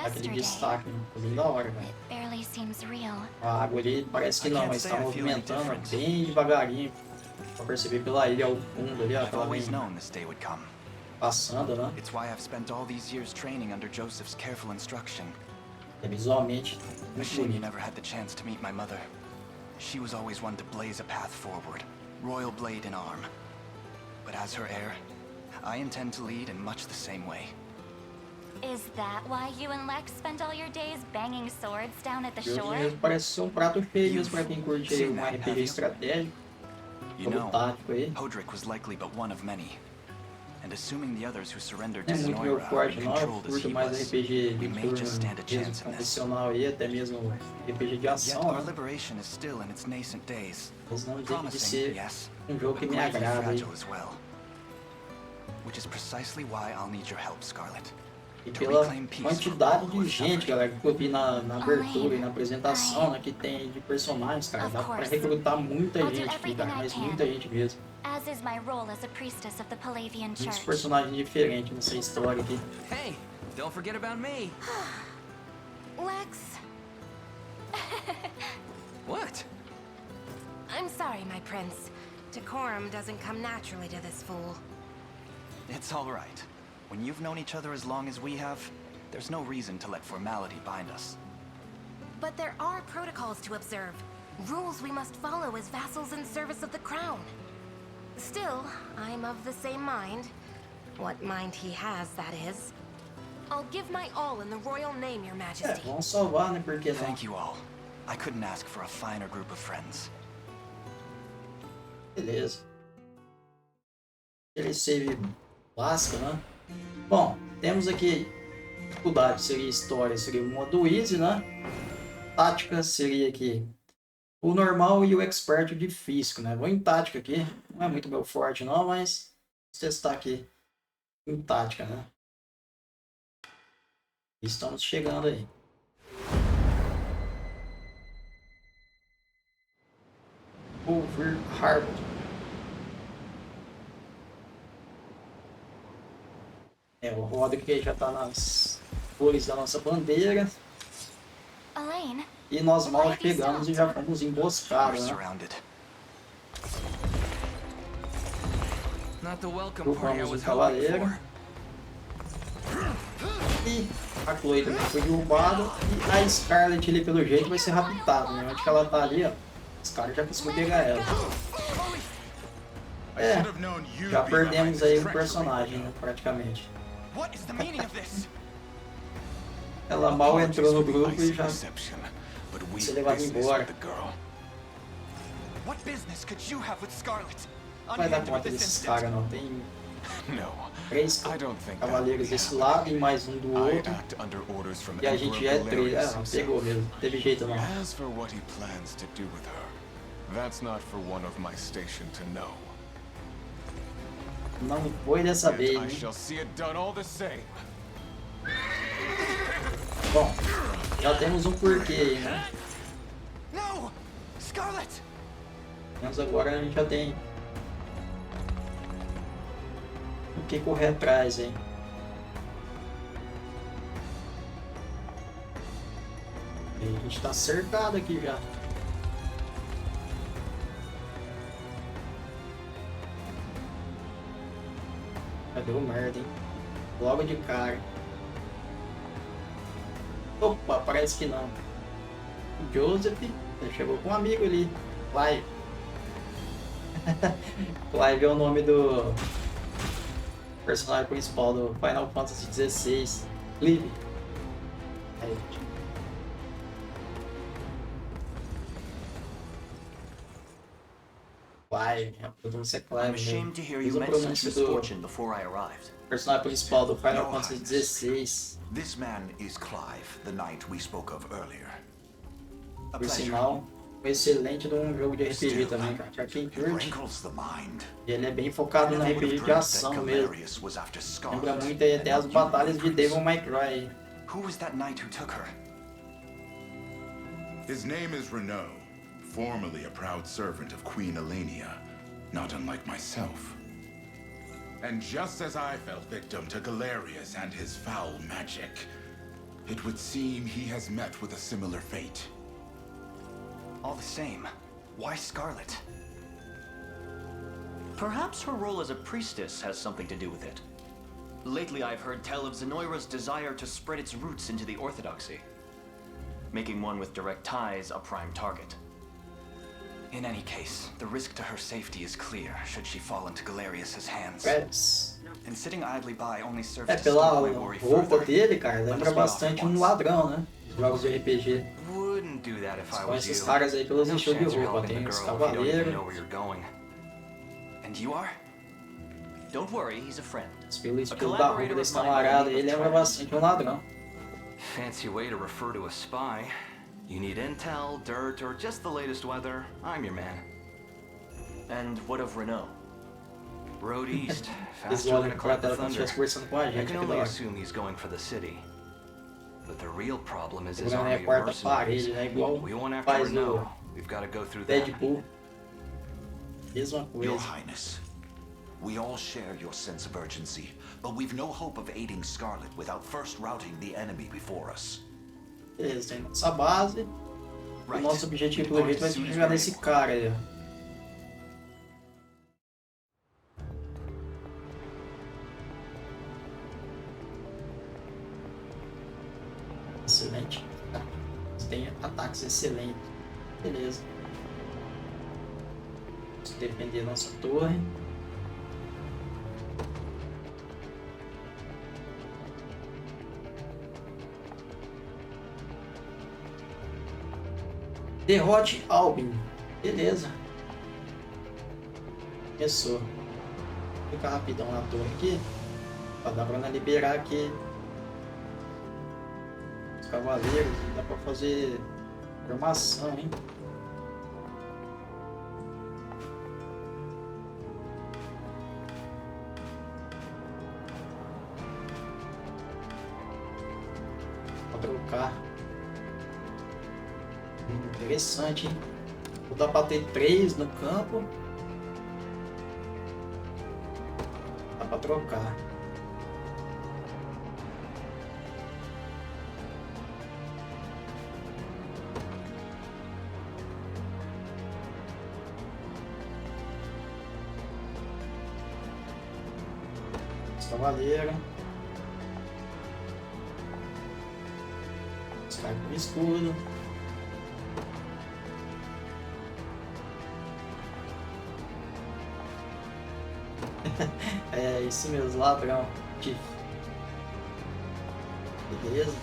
Aquele destaque, né? Bem da hora, velho. Barely seems real. A água ali parece que não, mas está movimentando bem devagarinho. Pra perceber pela ilha ao fundo ali, ó, aquela bem passando, né? It's why I've spent all these years training under Joseph's careful instruction. É visualmente muito Shame you bonito. never had the chance to meet my mother. She was always one to blaze a path forward, royal blade in arm. But as her heir, I intend to lead in much the same way. Is that why you and Lex spend all your days banging swords down at the shore? Mesmo parece ser prato cheio mesmo pra quem curte aí um RPG estratégico. You know, Hodrick was likely but one of many. And assuming the others who surrendered to Zenoira are controlled as he was, we may just stand a chance in this. Yet our liberation is still in its nascent days. Promising, yes, but fragile as well. Which is precisely why I'll need your help, Scarlet. E pela quantidade de gente, galera, que eu vi na abertura e na apresentação, né, que tem de personagens, cara, dá pra recrutar muita gente aqui, cara, mas muita gente mesmo. Muitos personagens diferentes nessa história aqui. Hey, don't forget about me. Lex. What? I'm sorry, my prince. Decorum doesn't come naturally to this fool. It's all right. When you've known each other as long as we have, there's no reason to let formality bind us. But there are protocols to observe. Rules we must follow as vassals in service of the crown. Still, I'm of the same mind. What mind he has, that is. I'll give my all in the royal name, your majesty. Vamos salvar, né? Porque thank you all. I couldn't ask for a finer group of friends. Beleza. Ele save clássico, né? Bom, temos aqui dificuldade, seria história, seria o modo easy, né? Tática seria aqui o normal e o expert difícil, né? Vou em tática aqui, não é muito meu forte não, mas vamos testar aqui em tática, né? Estamos chegando aí. Overlord. O Roderick já tá nas cores da nossa bandeira. E nós mal chegamos e já fomos emboscados, né? Derrubamos o cavaleiro. E a Chloe também foi derrubada. E a Scarlet ali, pelo jeito, vai ser raptada, né? Onde que ela tá ali, ó. Os caras já conseguiu pegar ela. Já perdemos aí um personagem, né? Praticamente. Ela mal entrou no grupo e já se levado embora. Não vai dar conta desses caras, não. Tem 3 cavaleiros desse lado e mais um do outro. E a gente já é 3. Ah, não pegou mesmo. Não teve jeito não. Não foi dessa vez, hein? Bom, já temos um porquê aí, né? Mas agora a gente já tem o que correr atrás, hein? E a gente tá cercado aqui já. Deu merda, hein? Logo de cara. Opa, parece que não. O Joseph chegou com um amigo ali. Clive. Clive é o nome do personagem principal do Final Fantasy XVI. Clive. Aí. Clive, a pronúncia é Clive. Fiz a pronúncia do personagem principal do Final Fantasy XVI. This man is Clive, the knight we spoke of earlier. Por sinal, um excelente num jogo de RPG também, cara. Pra quem curte. E ele é bem focado no RPG de ação mesmo. Lembra muito aí até as batalhas de Devil May Cry. Who was that knight who took her? His name is Renaud, formerly a proud servant of Queen Elenia, not unlike myself. And just as I fell victim to Galerius and his foul magic, it would seem he has met with a similar fate. All the same, why Scarlet? Perhaps her role as a priestess has something to do with it. Lately I've heard tell of Zenoira's desire to spread its roots into the Orthodoxy, making one with direct ties a prime target. In any case, the risk to her safety is clear should she fall into Galerius's hands. and sitting idly by only serves É, to pela stoke my worry roupa further. dele, cara, lembra Let us be off bastante at um once. ladrão, né? Os jogos de RPG. Wouldn't do that if I Com was esses you. caras aí pelos No estilos de chance you're roupa. helping Tem the os girl if you don't even cavaleiros, know where you're going. And you are? Don't worry, he's a friend. pelo A estilo da roupa collaborator desse of mine by the camarada, name ele of lembra Trent. bastante um ladrão. Fancy way to refer to a spy. You need intel, dirt, or just the latest weather, I'm your man. And what of Renault? Road east, Eles faster than olham a pra clap tela of como se estivesse thunder. conversando com a I gente can aqui da only hora. assume he's going for the city. But the real problem is his Quebrando army a of quarta mercenaries. parede, né? Igual We won't have to faz know. no We've got to go through that. Deadpool. Mesma Your coisa. Highness, we all share your sense of urgency, but we've no hope of aiding Scarlet without first routing the enemy before us. Beleza, tem nossa base. O nosso objetivo pelo jeito vai ser chegar nesse cara aí, ó. Excelente. Tem ataques excelentes. Beleza. Vamos defender nossa torre. Derrote Albin. Beleza. Começou. Vou ficar rapidão na torre aqui. Pra dar pra liberar aqui os cavaleiros. Dá pra fazer formação, hein? Pra trocar. Interessante, hein? Vou dar pra ter 3 no campo. Dá pra trocar. Cavaleiro. Sai com escudo. É isso mesmo, ladrão. Beleza.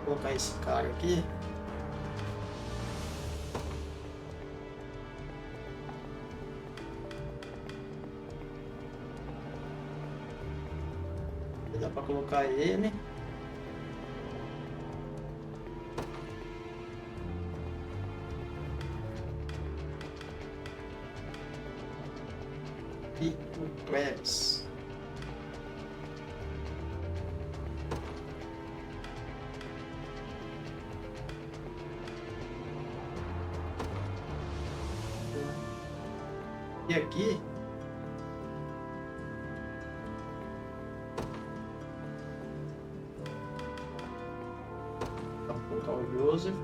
Vou colocar esse cara aqui. Dá pra colocar ele. E o Travis. E aqui vou colocar o Joseph.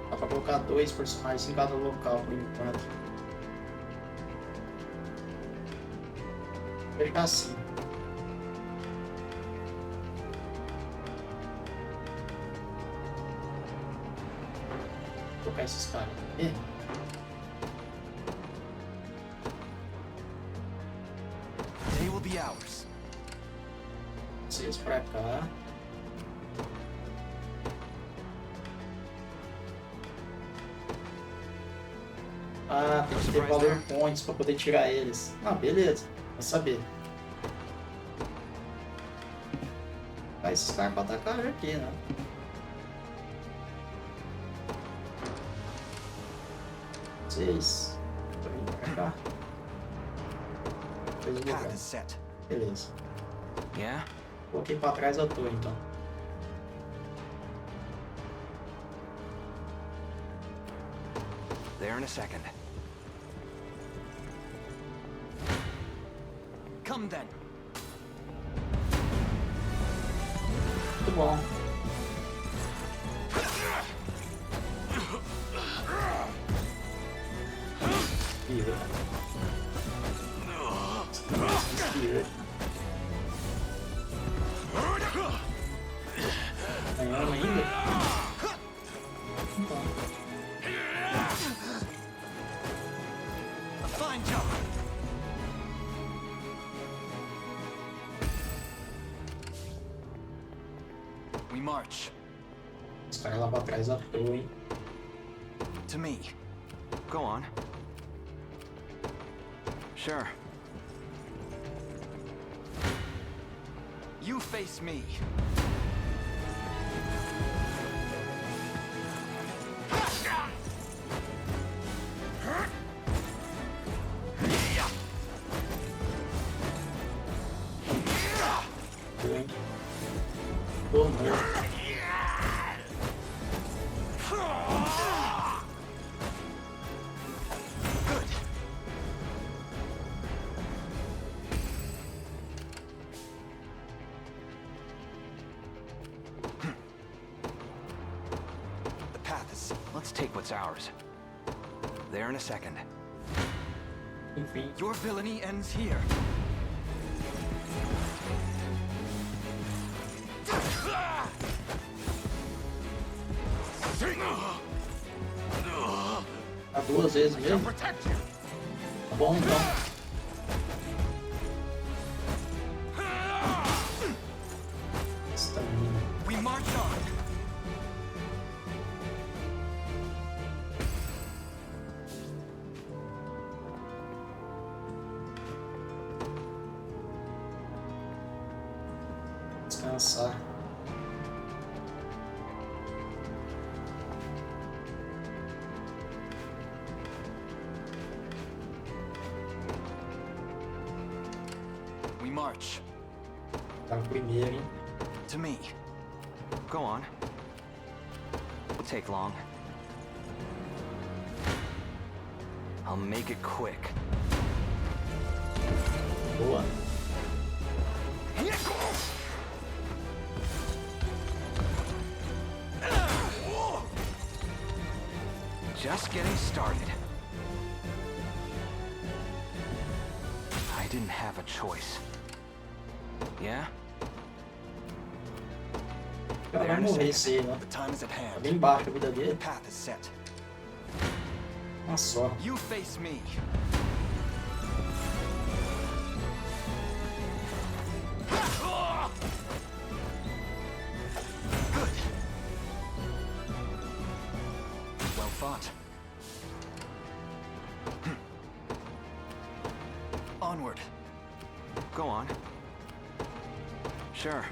Dá pra colocar 2 personagens em cada local por enquanto. Vou ficar assim. Vou colocar esses caras aqui. They will be ours. Vocês pra cá. Ah, tem que ter valor points pra poder tirar eles. Ah, beleza. Vou saber. Ah, esses caras pra atacar já aqui, né? Vocês. Pra cá. Fez o lugar. Path is set. Beleza. Yeah? Coloquei pra trás a torre, então. There in a second. Come then. Muito bom. Ih, We march. Os caras lá pra trás à toa, hein? To me. Go on. Sure. You face me. Let's take what's ours. There in a second. Your villainy ends here. Tá duas vezes mesmo? Tá bom então. We march on. Descansar. We march. Tá o primeiro, hein? To me. Go on. Won't take long. I'll make it quick. Boa. Just getting started. I didn't have a choice. Yeah? Cara, vai morrer esse aí, né? Tá bem baixo a vida dele. Uma só. You face me. Good. Well fought. Onward. Go on. Sure.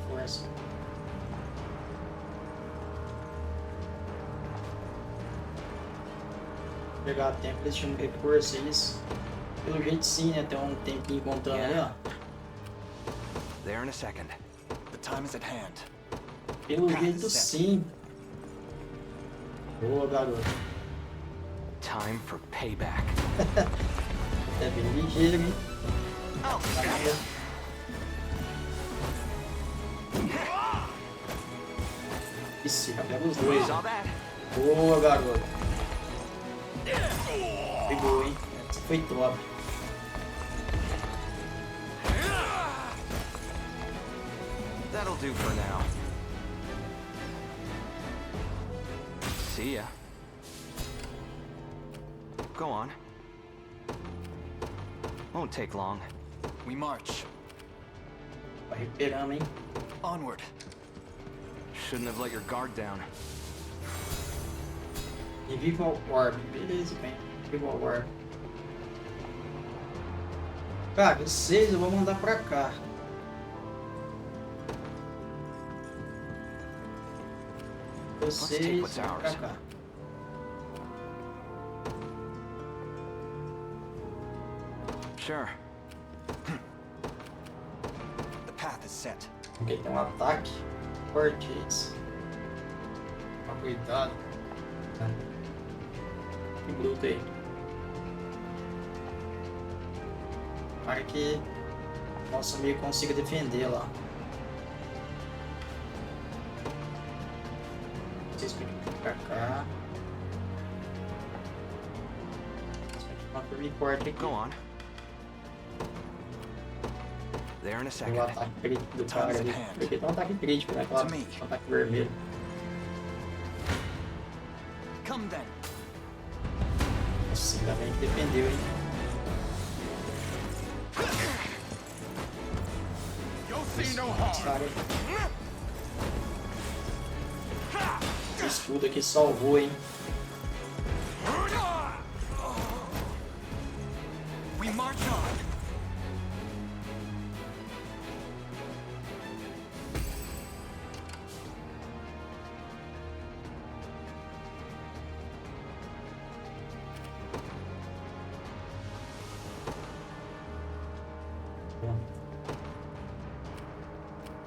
Força. Pegar tempo, eles tinham recurso, eles. Pelo jeito sim, né? Tem um tempinho contando ali, ó. There in a second. The time is at hand. Pelo jeito sim. Boa, garoto. Time for payback. É bem ligeiro, hein? Ixi, já pega os dois. Boa, garoto. Pegou, hein? Essa foi top. That'll do for now. See ya. Go on. Won't take long. We march. Vai recuperando, hein? Onward. Shouldn't have let your guard down. E viva o Orb. Beleza, bem. Viva o Orb. Cara, vocês eu vou mandar pra cá. Vocês vão pra cá. Sure. The path is set. Ok, tem um ataque forte esse. Toma cuidado. Que bruto aí. Para que nosso meio consiga defender lá. Vocês podem vir pra cá. Uma firme forte aqui. Go on. There in a second. O ataque crítico do cara ali. Porque tem um ataque crítico, né? Aquela, um ataque vermelho. Come then. Nossa, ainda bem que defendeu, hein? Esse escudo aqui salvou, hein? We march on.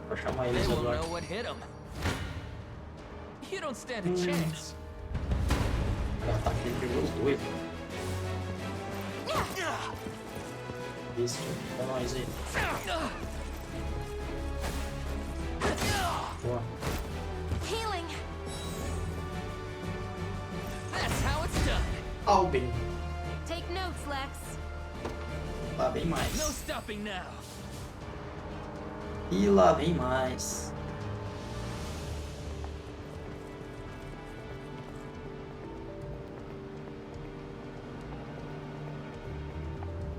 Vou chamar eles agora. You don't stand a chance. O ataque ele pegou os dois. Isso, pra nós aí. Boa. Healing. That's how it's done. TAMBÉM. Take notes, Lex. Lá vem mais. No stopping now. E lá vem mais.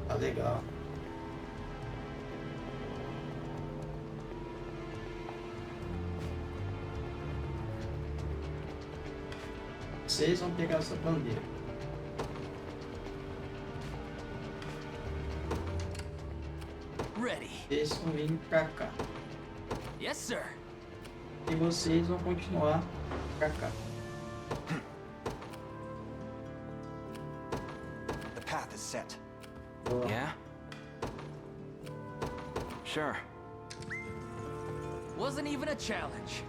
Tá legal. Vocês vão pegar essa bandeira. Ready. Vocês vão vir pra cá. Yes, sir. E vocês vão continuar pra cá. The path is set. Boa. Yeah? Sure. Wasn't even a challenge.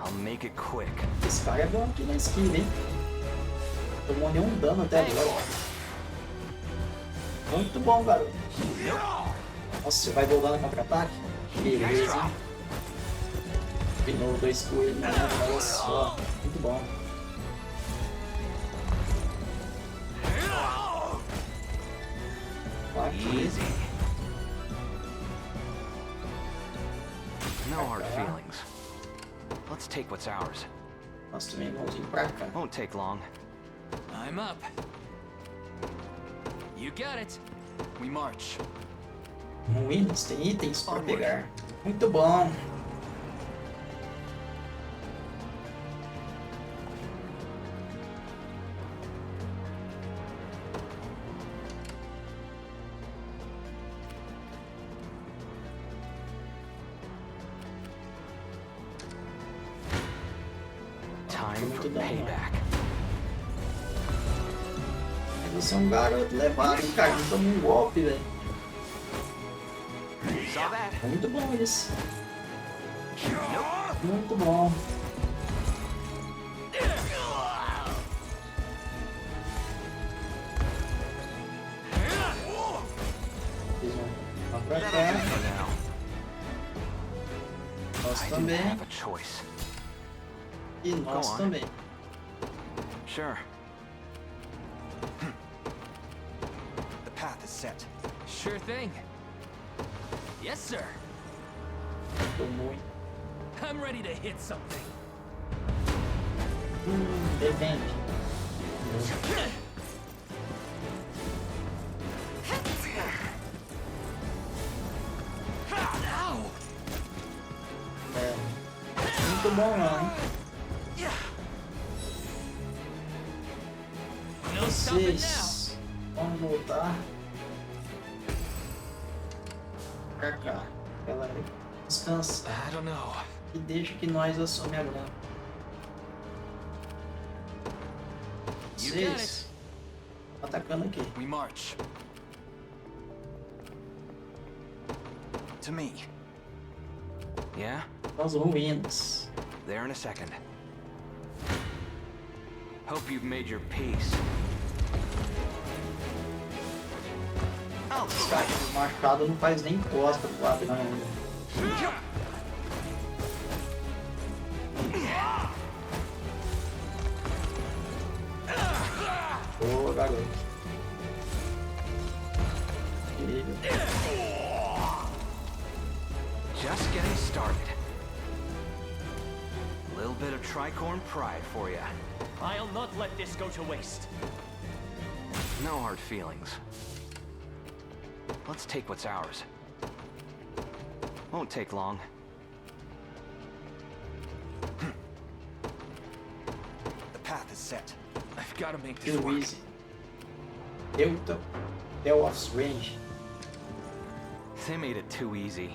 I'll make it quick. Esse cara é bom aqui na esquiva, hein? Tomou nenhum dano até agora. Muito bom, garoto. Nossa, você vai voltar no contra-ataque? Beleza, hein? De novo, 2 coelhos, né? Olha só. Muito bom. Aqui. No hard feelings. Let's take what's ours. Nós também vamos vir pra cá. Won't take long. I'm up. You got it. We march. Ruínas, tem itens para pegar. Muito bom. Time for payback. Você é um garoto levado, cara. Não toma um golpe, velho. Muito bom isso. Muito bom. Vamos pra cá. Nós também. E nós também. Sure. The path is set. Sure thing. Yes, sir. Tomou, hein? I'm ready to hit something. Defende. É. Muito bom, não. Vocês vão voltar pra cá. Galera, descansa. I don't know. E deixa que nós assumamos a branca. Vocês atacando aqui. We march. To me. Yeah? As ruínas. There in a second. Hope you've made your peace. Esse cara de machado não faz nem costa pro ladrão ainda. Boa, garoto. Just getting started. Little little bit of tricorn pride for you. I'll not let this go to waste. No hard feelings. Let's take what's ours. Won't take long. The path is set. I've got to make this Too work. easy. They're off range. They made it too easy.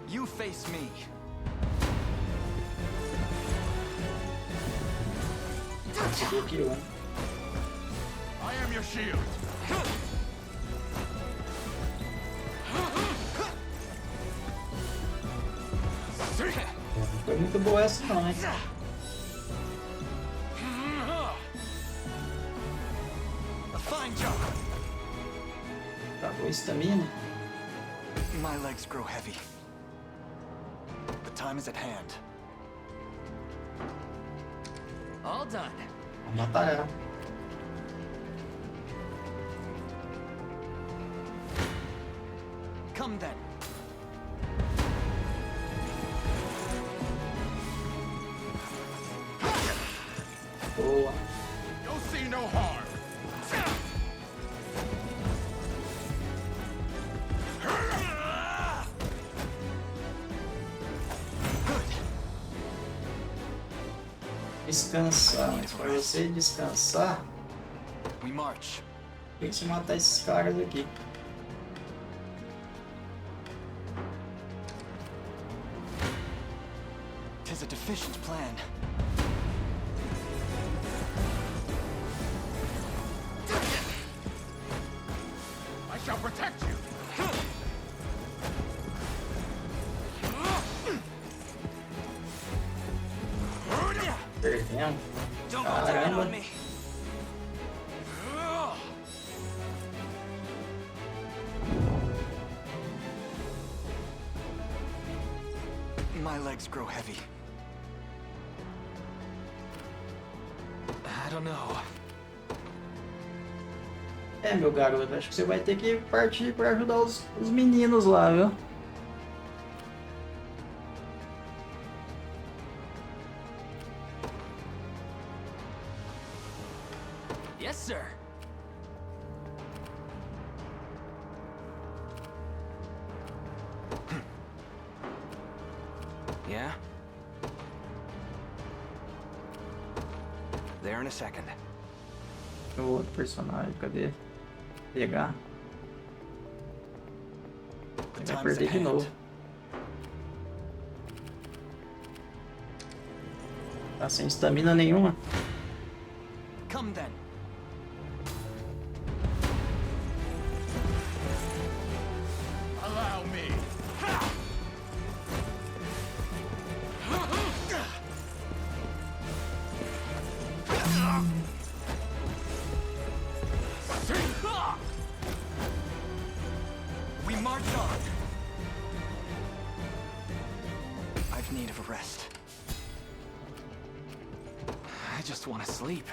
You face me. Conseguiu aqui, né? I am your shield. Foi muito boa essa não, hein? A fine job. Acabou a estamina. My legs grow heavy. The time is at hand. All done. Vamos matar ela. Come then. Boa. You'll see no harm. Descansar, mas pra você descansar, We march. tem que matar esses caras aqui. Tis a deficient plan. I shall protect you. Perdemos. Don't go down Caramba. on me. My legs grow heavy. I don't know. É, meu garoto, acho que você vai ter que partir pra ajudar os meninos lá, viu? Yes, sir. Yeah? There in a second. O outro personagem, cadê? Pegar. The Vai time is at perder de hand. novo. Tá sem estamina nenhuma. Come then. Allow me. We march on. I've need of a rest. I just want to sleep.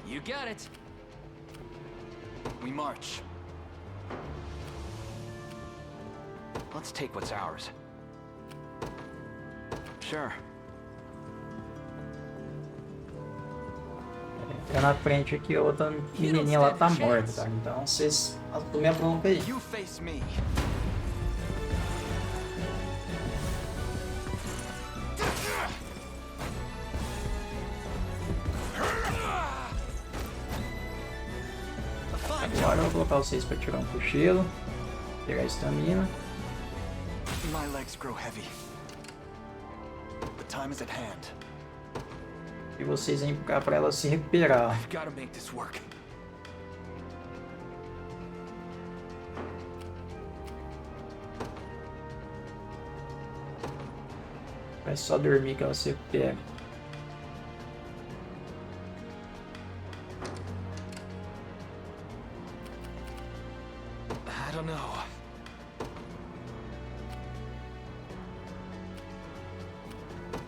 You got it. We march. Let's take what's ours. Sure. É na frente aqui, a outra menininha lá tá morta, cara. Então vocês assumem a bronca aí. You face me. Agora eu vou colocar vocês pra tirar um cochilo. Pegar a estamina. My legs grow heavy. The time is at hand. E vocês vêm cá pra ela se recuperar. I've got to make this work. É só dormir que ela se recupera. I don't know.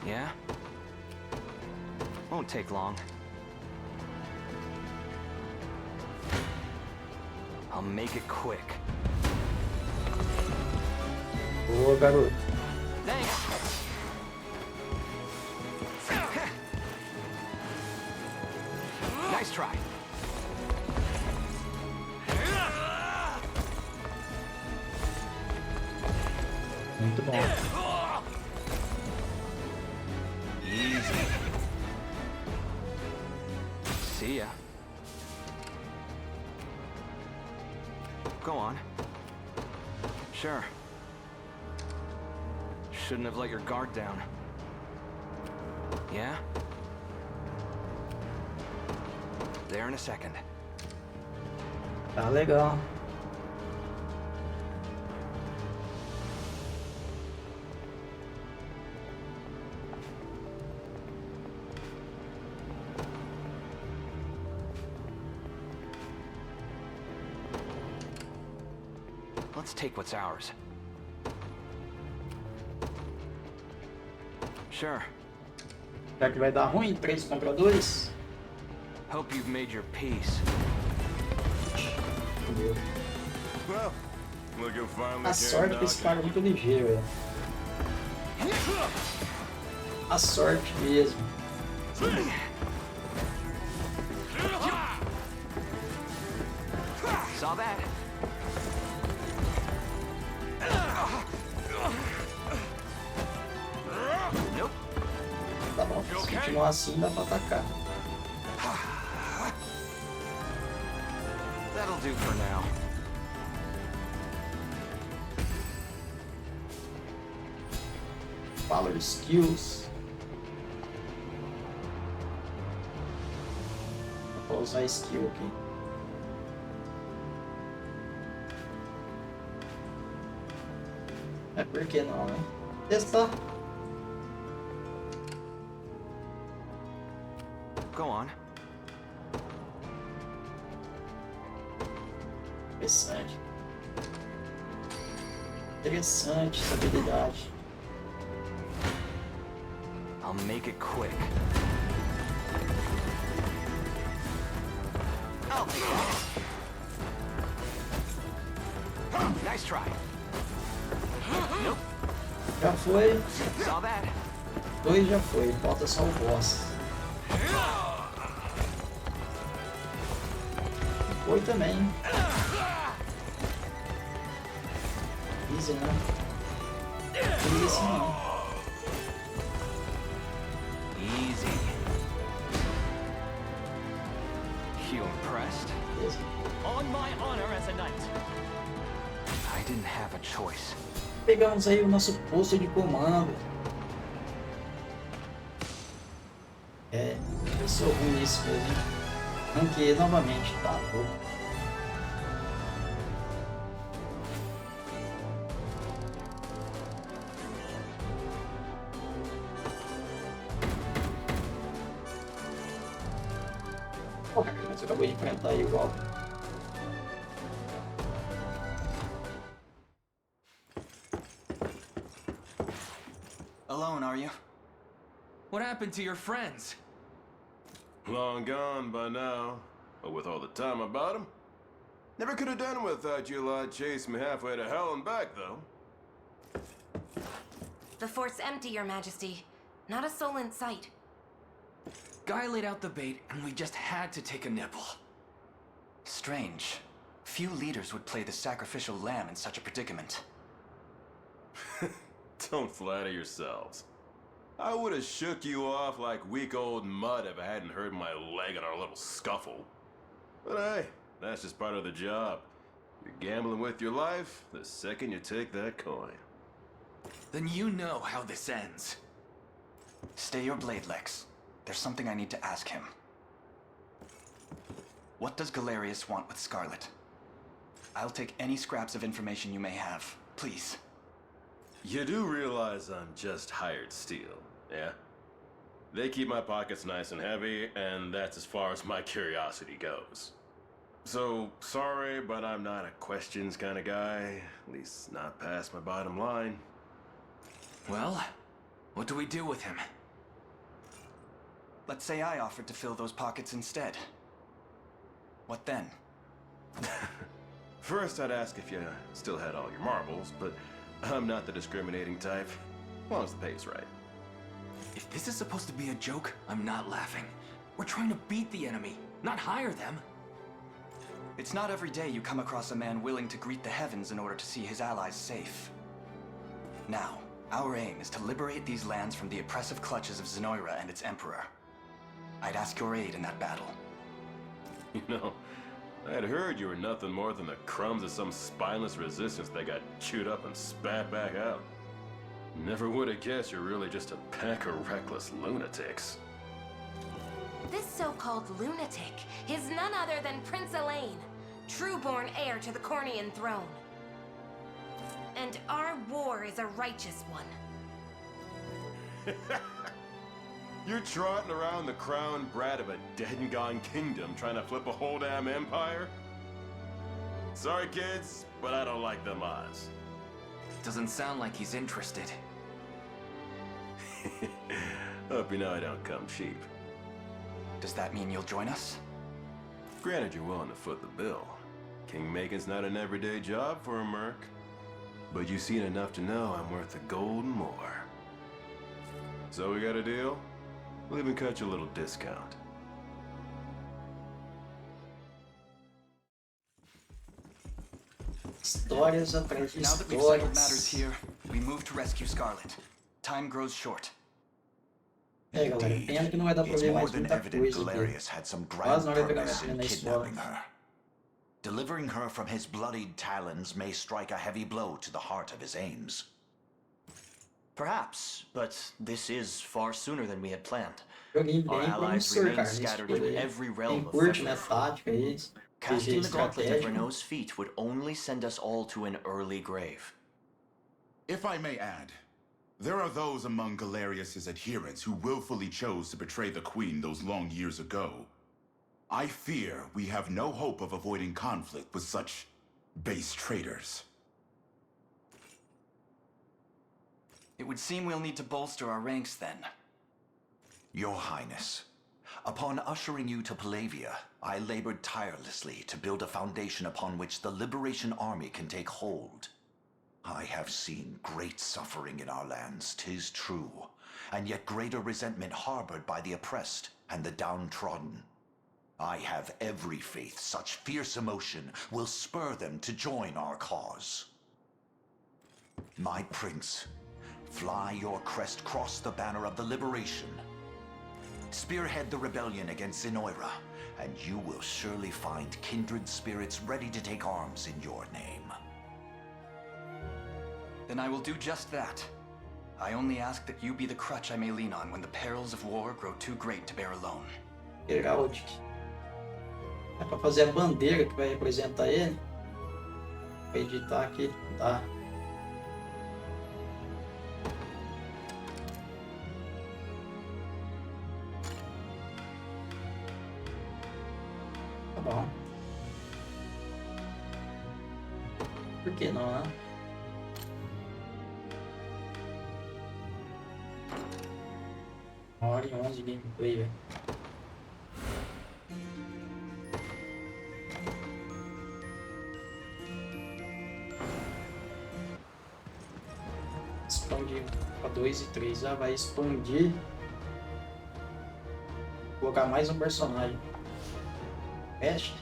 Yeah? Won't take long. make it quick. Boa, garoto. Nice try. Muito bom. Easy. See ya. Go on. Sure. Shouldn't have let your guard down. Yeah? There in a second. Tá legal. Let's take what's ours. Sure. Será que vai dar ruim? 3 contra 2? Hope you've made your peace. Well, look who finally A sorte que esse cara é muito ligeiro, velho. A sorte mesmo. Saw that. Nope. Tá bom, se continuar assim dá pra atacar. That'll do for now. Power skills. Vou usar skill aqui. É por que não, né? Testar. Go on. Interessante. Interessante essa habilidade. I'll make it quick. Oh. Nice try. Nope. Já foi. Saw that. 2 já foi. Falta só o boss. Foi também. Easy, né? Easy assim não. Easy. You impressed? Beleza. On my honor as a knight. I didn't have a choice. Pegamos aí o nosso posto de comando. É, eu sou ruim nisso mesmo. Ranqueei novamente, tá louco. Porra, mas eu acabei de enfrentar aí igual. Alone, are you? What happened to your friends? Long gone by now. But with all the time about him. Never could have done without you lot chasing me halfway to hell and back, though. The fort's empty, Your Majesty. Not a soul in sight. Guy laid out the bait, and we just had to take a nibble. Strange. Few leaders would play the sacrificial lamb in such a predicament. Don't flatter yourselves. I would have shook you off like weak old mud if I hadn't hurt my leg in our little scuffle. But hey, that's just part of the job. You're gambling with your life the second you take that coin. Then you know how this ends. Stay your blade, Lex. There's something I need to ask him. What does Galerius want with Scarlet? I'll take any scraps of information you may have, please. You do realize I'm just hired steel, yeah? They keep my pockets nice and heavy, and that's as far as my curiosity goes. So, sorry, but I'm not a questions kind of guy. At least not past my bottom line. Well, what do we do with him? Let's say I offered to fill those pockets instead. What then? First, I'd ask if you still had all your marbles, but I'm not the discriminating type. As long as the pay's right. If this is supposed to be a joke, I'm not laughing. We're trying to beat the enemy, not hire them. It's not every day you come across a man willing to greet the heavens in order to see his allies safe. Now, our aim is to liberate these lands from the oppressive clutches of Zenoira and its emperor. I'd ask your aid in that battle. You know, I had heard you were nothing more than the crumbs of some spineless resistance that got chewed up and spat back out. Never would have guessed you're really just a pack of reckless lunatics. This so-called lunatic is none other than Prince Elaine, true-born heir to the Cornian throne. And our war is a righteous one. You're trotting around the crowned brat of a dead and gone kingdom trying to flip a whole damn empire? Sorry, kids, but I don't like them odds. Doesn't sound like he's interested. Hope you know I don't come cheap. Does that mean you'll join us? Granted, you're willing to foot the bill. King-making's not an everyday job for a merc. But you've seen enough to know I'm worth a gold and more. So we got a deal? We'll even cut you a little discount. Histórias atrás de Now that we've settled matters histórias. here, we move to rescue Scarlet. Time grows short. Galera, pena que não vai dar pra It's ver more mais than muita evident coisa aqui. Galerius had some Quase grand não vai pegar purpose minha in na história. kidnapping her. Delivering her from his bloodied talons may strike a heavy blow to the heart of his aims. Perhaps, but this is far sooner than we had planned. Joguinho Our bem allies promissor, remain cara, nesse scattered jogo in aí. every Quem realm of curte, né, Fefnir. tática aí, PG Casting the gauntlet at estratégico. Renault's feet would only send us all to an early grave. If I may add, there are those among Galerius's adherents who willfully chose to betray the Queen those long years ago. I fear we have no hope of avoiding conflict with such base traitors. It would seem we'll need to bolster our ranks then. Your Highness, upon ushering you to Palavia, I labored tirelessly to build a foundation upon which the Liberation Army can take hold. I have seen great suffering in our lands, 'tis true, and yet greater resentment harbored by the oppressed and the downtrodden. I have every faith such fierce emotion will spur them to join our cause. My prince, fly your crest cross the banner of the liberation. Spearhead the rebellion against Zenoira, and you will surely find kindred spirits ready to take arms in your name. Then I will do just that. I only ask that you be the crutch I may lean on when the perils of war grow too great to bear alone. Heraldic. É pra fazer a bandeira que vai representar ele. Vou editar aqui, tá? Tá bom. Por que não, né? Uma hora e 11 de gameplay, velho. Expandir para 2 e 3. Já vai expandir. Vou colocar mais um personagem. Mexe.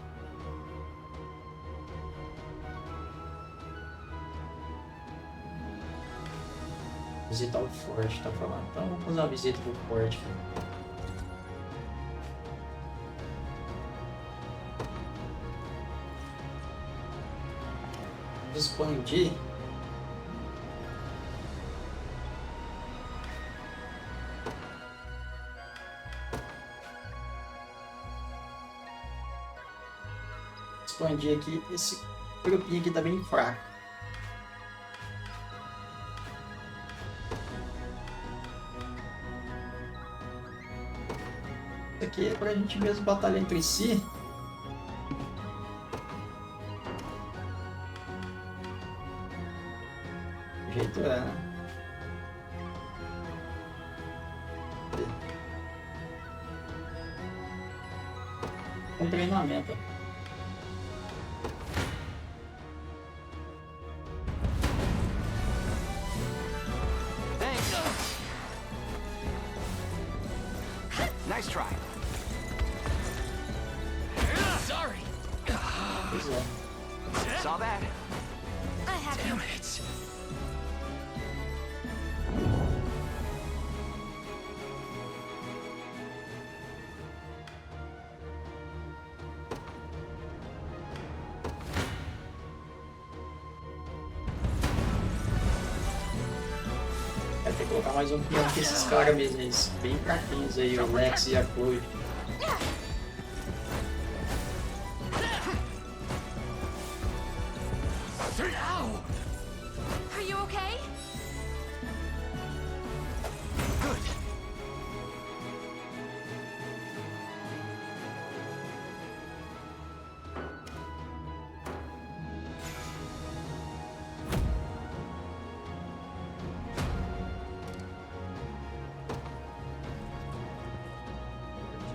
Visitar o forte, tá falando. Então vamos fazer uma visita pro forte. Vamos expandir. Expandir aqui. Esse grupinho aqui tá bem fraco. Aqui é pra gente mesmo batalhar entre si. O jeito é, né? Um treinamento. Nice try. Sorry. Pois é. Saw that. I have you. Damn it. Vai ter que colocar mais um peão com esses caras mesmo, eles bem fraquinhos aí, o Lex e a Chloe. Are you okay? Good.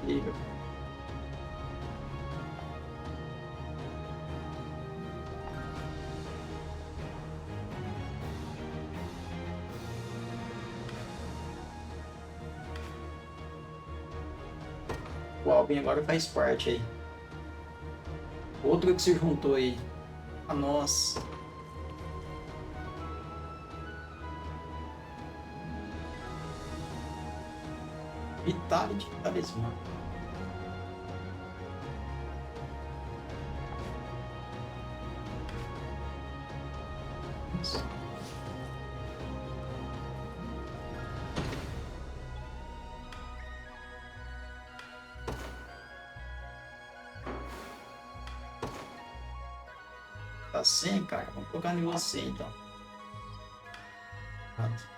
Liga. O Alvin agora faz parte aí. Outro que se juntou aí. A nós. Vitality, talismã. Isso. Tá sem, cara? Vamos colocar em você então. Pronto.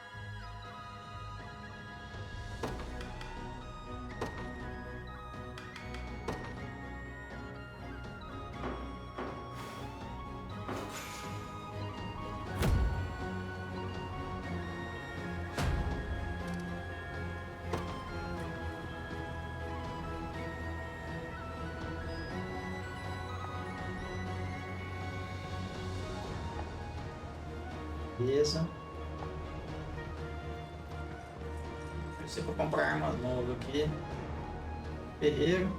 Beleza. Se eu for comprar armas novas aqui. Ferreiro.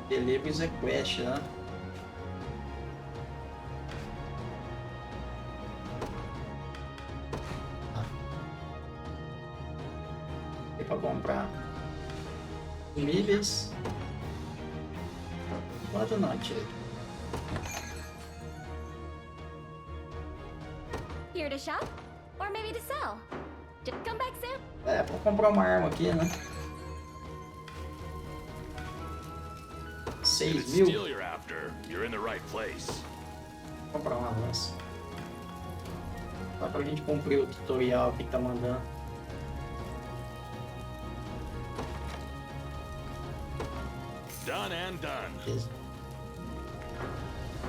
Deliveries é quest, né? Aqui pra comprar níveis. Pode não, tira. Here to shop? Or maybe to sell? Just come back soon. É, vou comprar uma arma aqui, né? 6.000. Vou comprar uma lança. Só pra gente cumprir o tutorial aqui que tá mandando. Done and done. Beleza.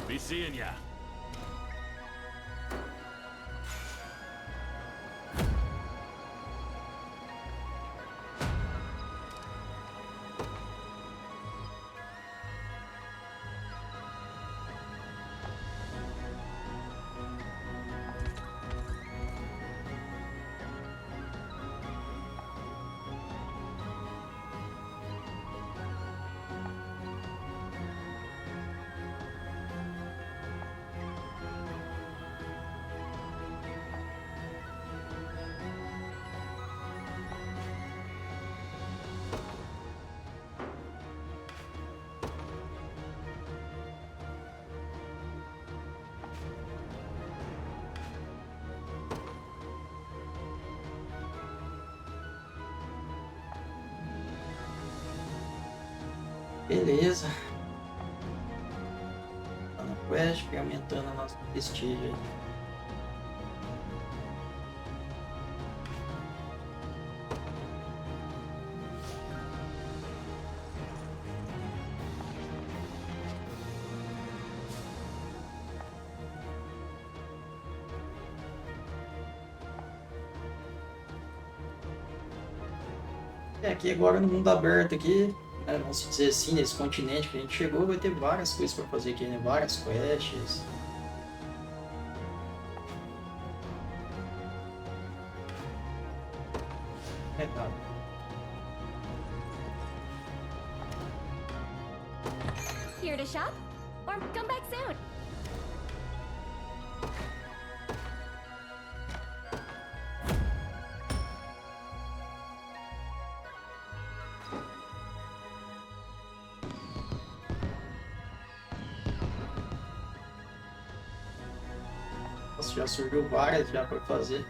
Be seeing ya. Beleza. Tá na quest, vai aumentando a nossa prestígio aí. Aqui agora no mundo aberto aqui, né, vamos dizer assim, nesse continente que a gente chegou, vai ter várias coisas para fazer aqui, né? Várias quests. errado. Here to shop? Or come back soon? Nossa, já surgiu várias já para fazer.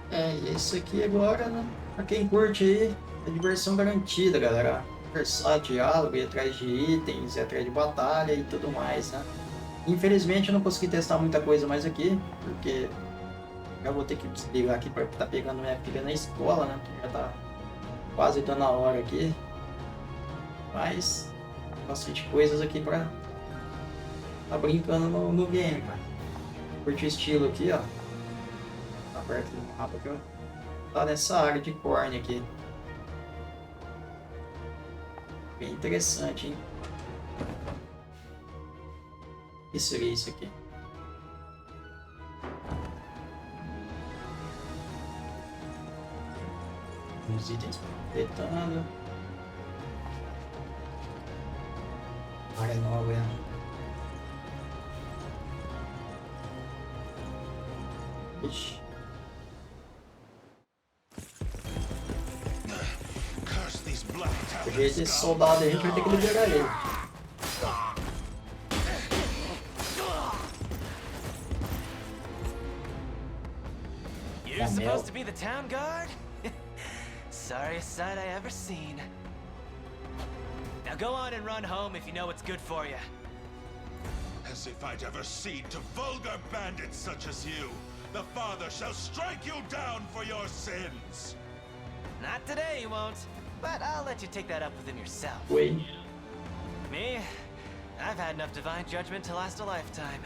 É, e isso aqui agora, né? Pra quem curte aí, é diversão garantida, galera. Conversar, diálogo, ir atrás de itens, ir atrás de batalha e tudo mais, né? Infelizmente eu não consegui testar muita coisa mais aqui, porque já vou ter que desligar aqui para estar pegando minha filha na escola, né? Já tá quase dando a hora aqui. Mas bastante coisas aqui pra tá brincando no game, cara. Curti o estilo aqui, ó. Aberto no mapa que eu tá nessa área de corne aqui. Bem interessante, hein? O que seria isso aqui? Os itens completando. Área nova, é. Ixi. O jeito desse soldado aí, a gente vai ter que liberar ele. You're supposed to be the town guard? Sorriest sight I ever seen. Now go on and run home if you know what's good for you. As if I'd ever cede to vulgar bandits such as you. The Father shall strike you down for your sins. Not today, you won't. But I'll let you take that up with him yourself. Wait. Me? I've had enough divine judgment to last a lifetime.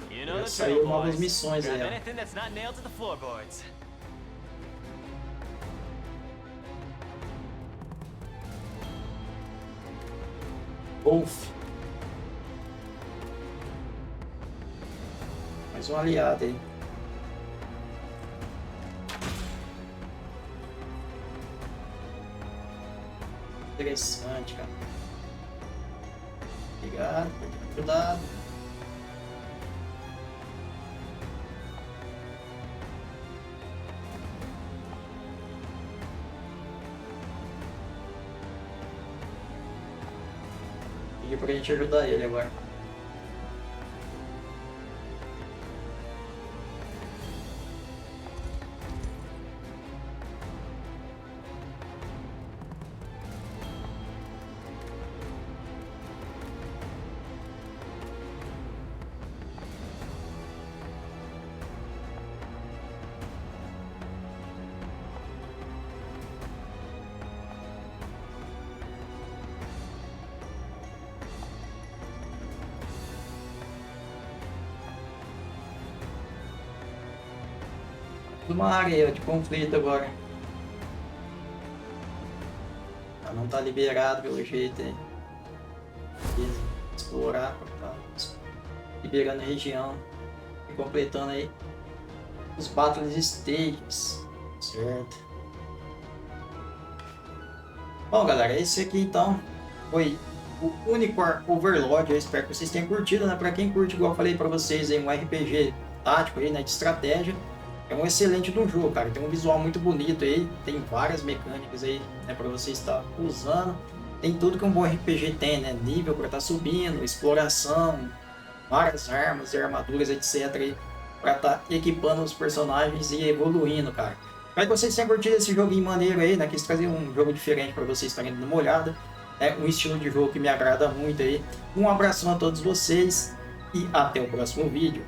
You know the drill, boys. Missões Grab aí, anything that's not nailed to the floorboards. Wolf. Mais um aliado aí. Interessante, cara. Obrigado, cuidado. Pedi pra gente ajudar ele agora. Uma área de conflito agora. Não tá liberado pelo jeito aí. Explorar, tá liberando a região e completando aí os battles stages, certo? Bom, galera, esse aqui então foi o Unicorn Overlord. Eu espero que vocês tenham curtido, né? Para quem curte, igual eu falei para vocês, aí, um RPG tático aí, né, de estratégia. É um excelente do jogo, cara. Tem um visual muito bonito aí, tem várias mecânicas aí, né, para você estar usando. Tem tudo que um bom RPG tem, né? Nível para estar subindo, exploração, várias armas e armaduras, etc. aí, para estar equipando os personagens e evoluindo, cara. Espero que vocês tenham curtido esse joguinho maneiro aí, né? Quis trazer um jogo diferente para vocês estarem dando uma olhada. É um estilo de jogo que me agrada muito aí. Um abração a todos vocês e até o próximo vídeo.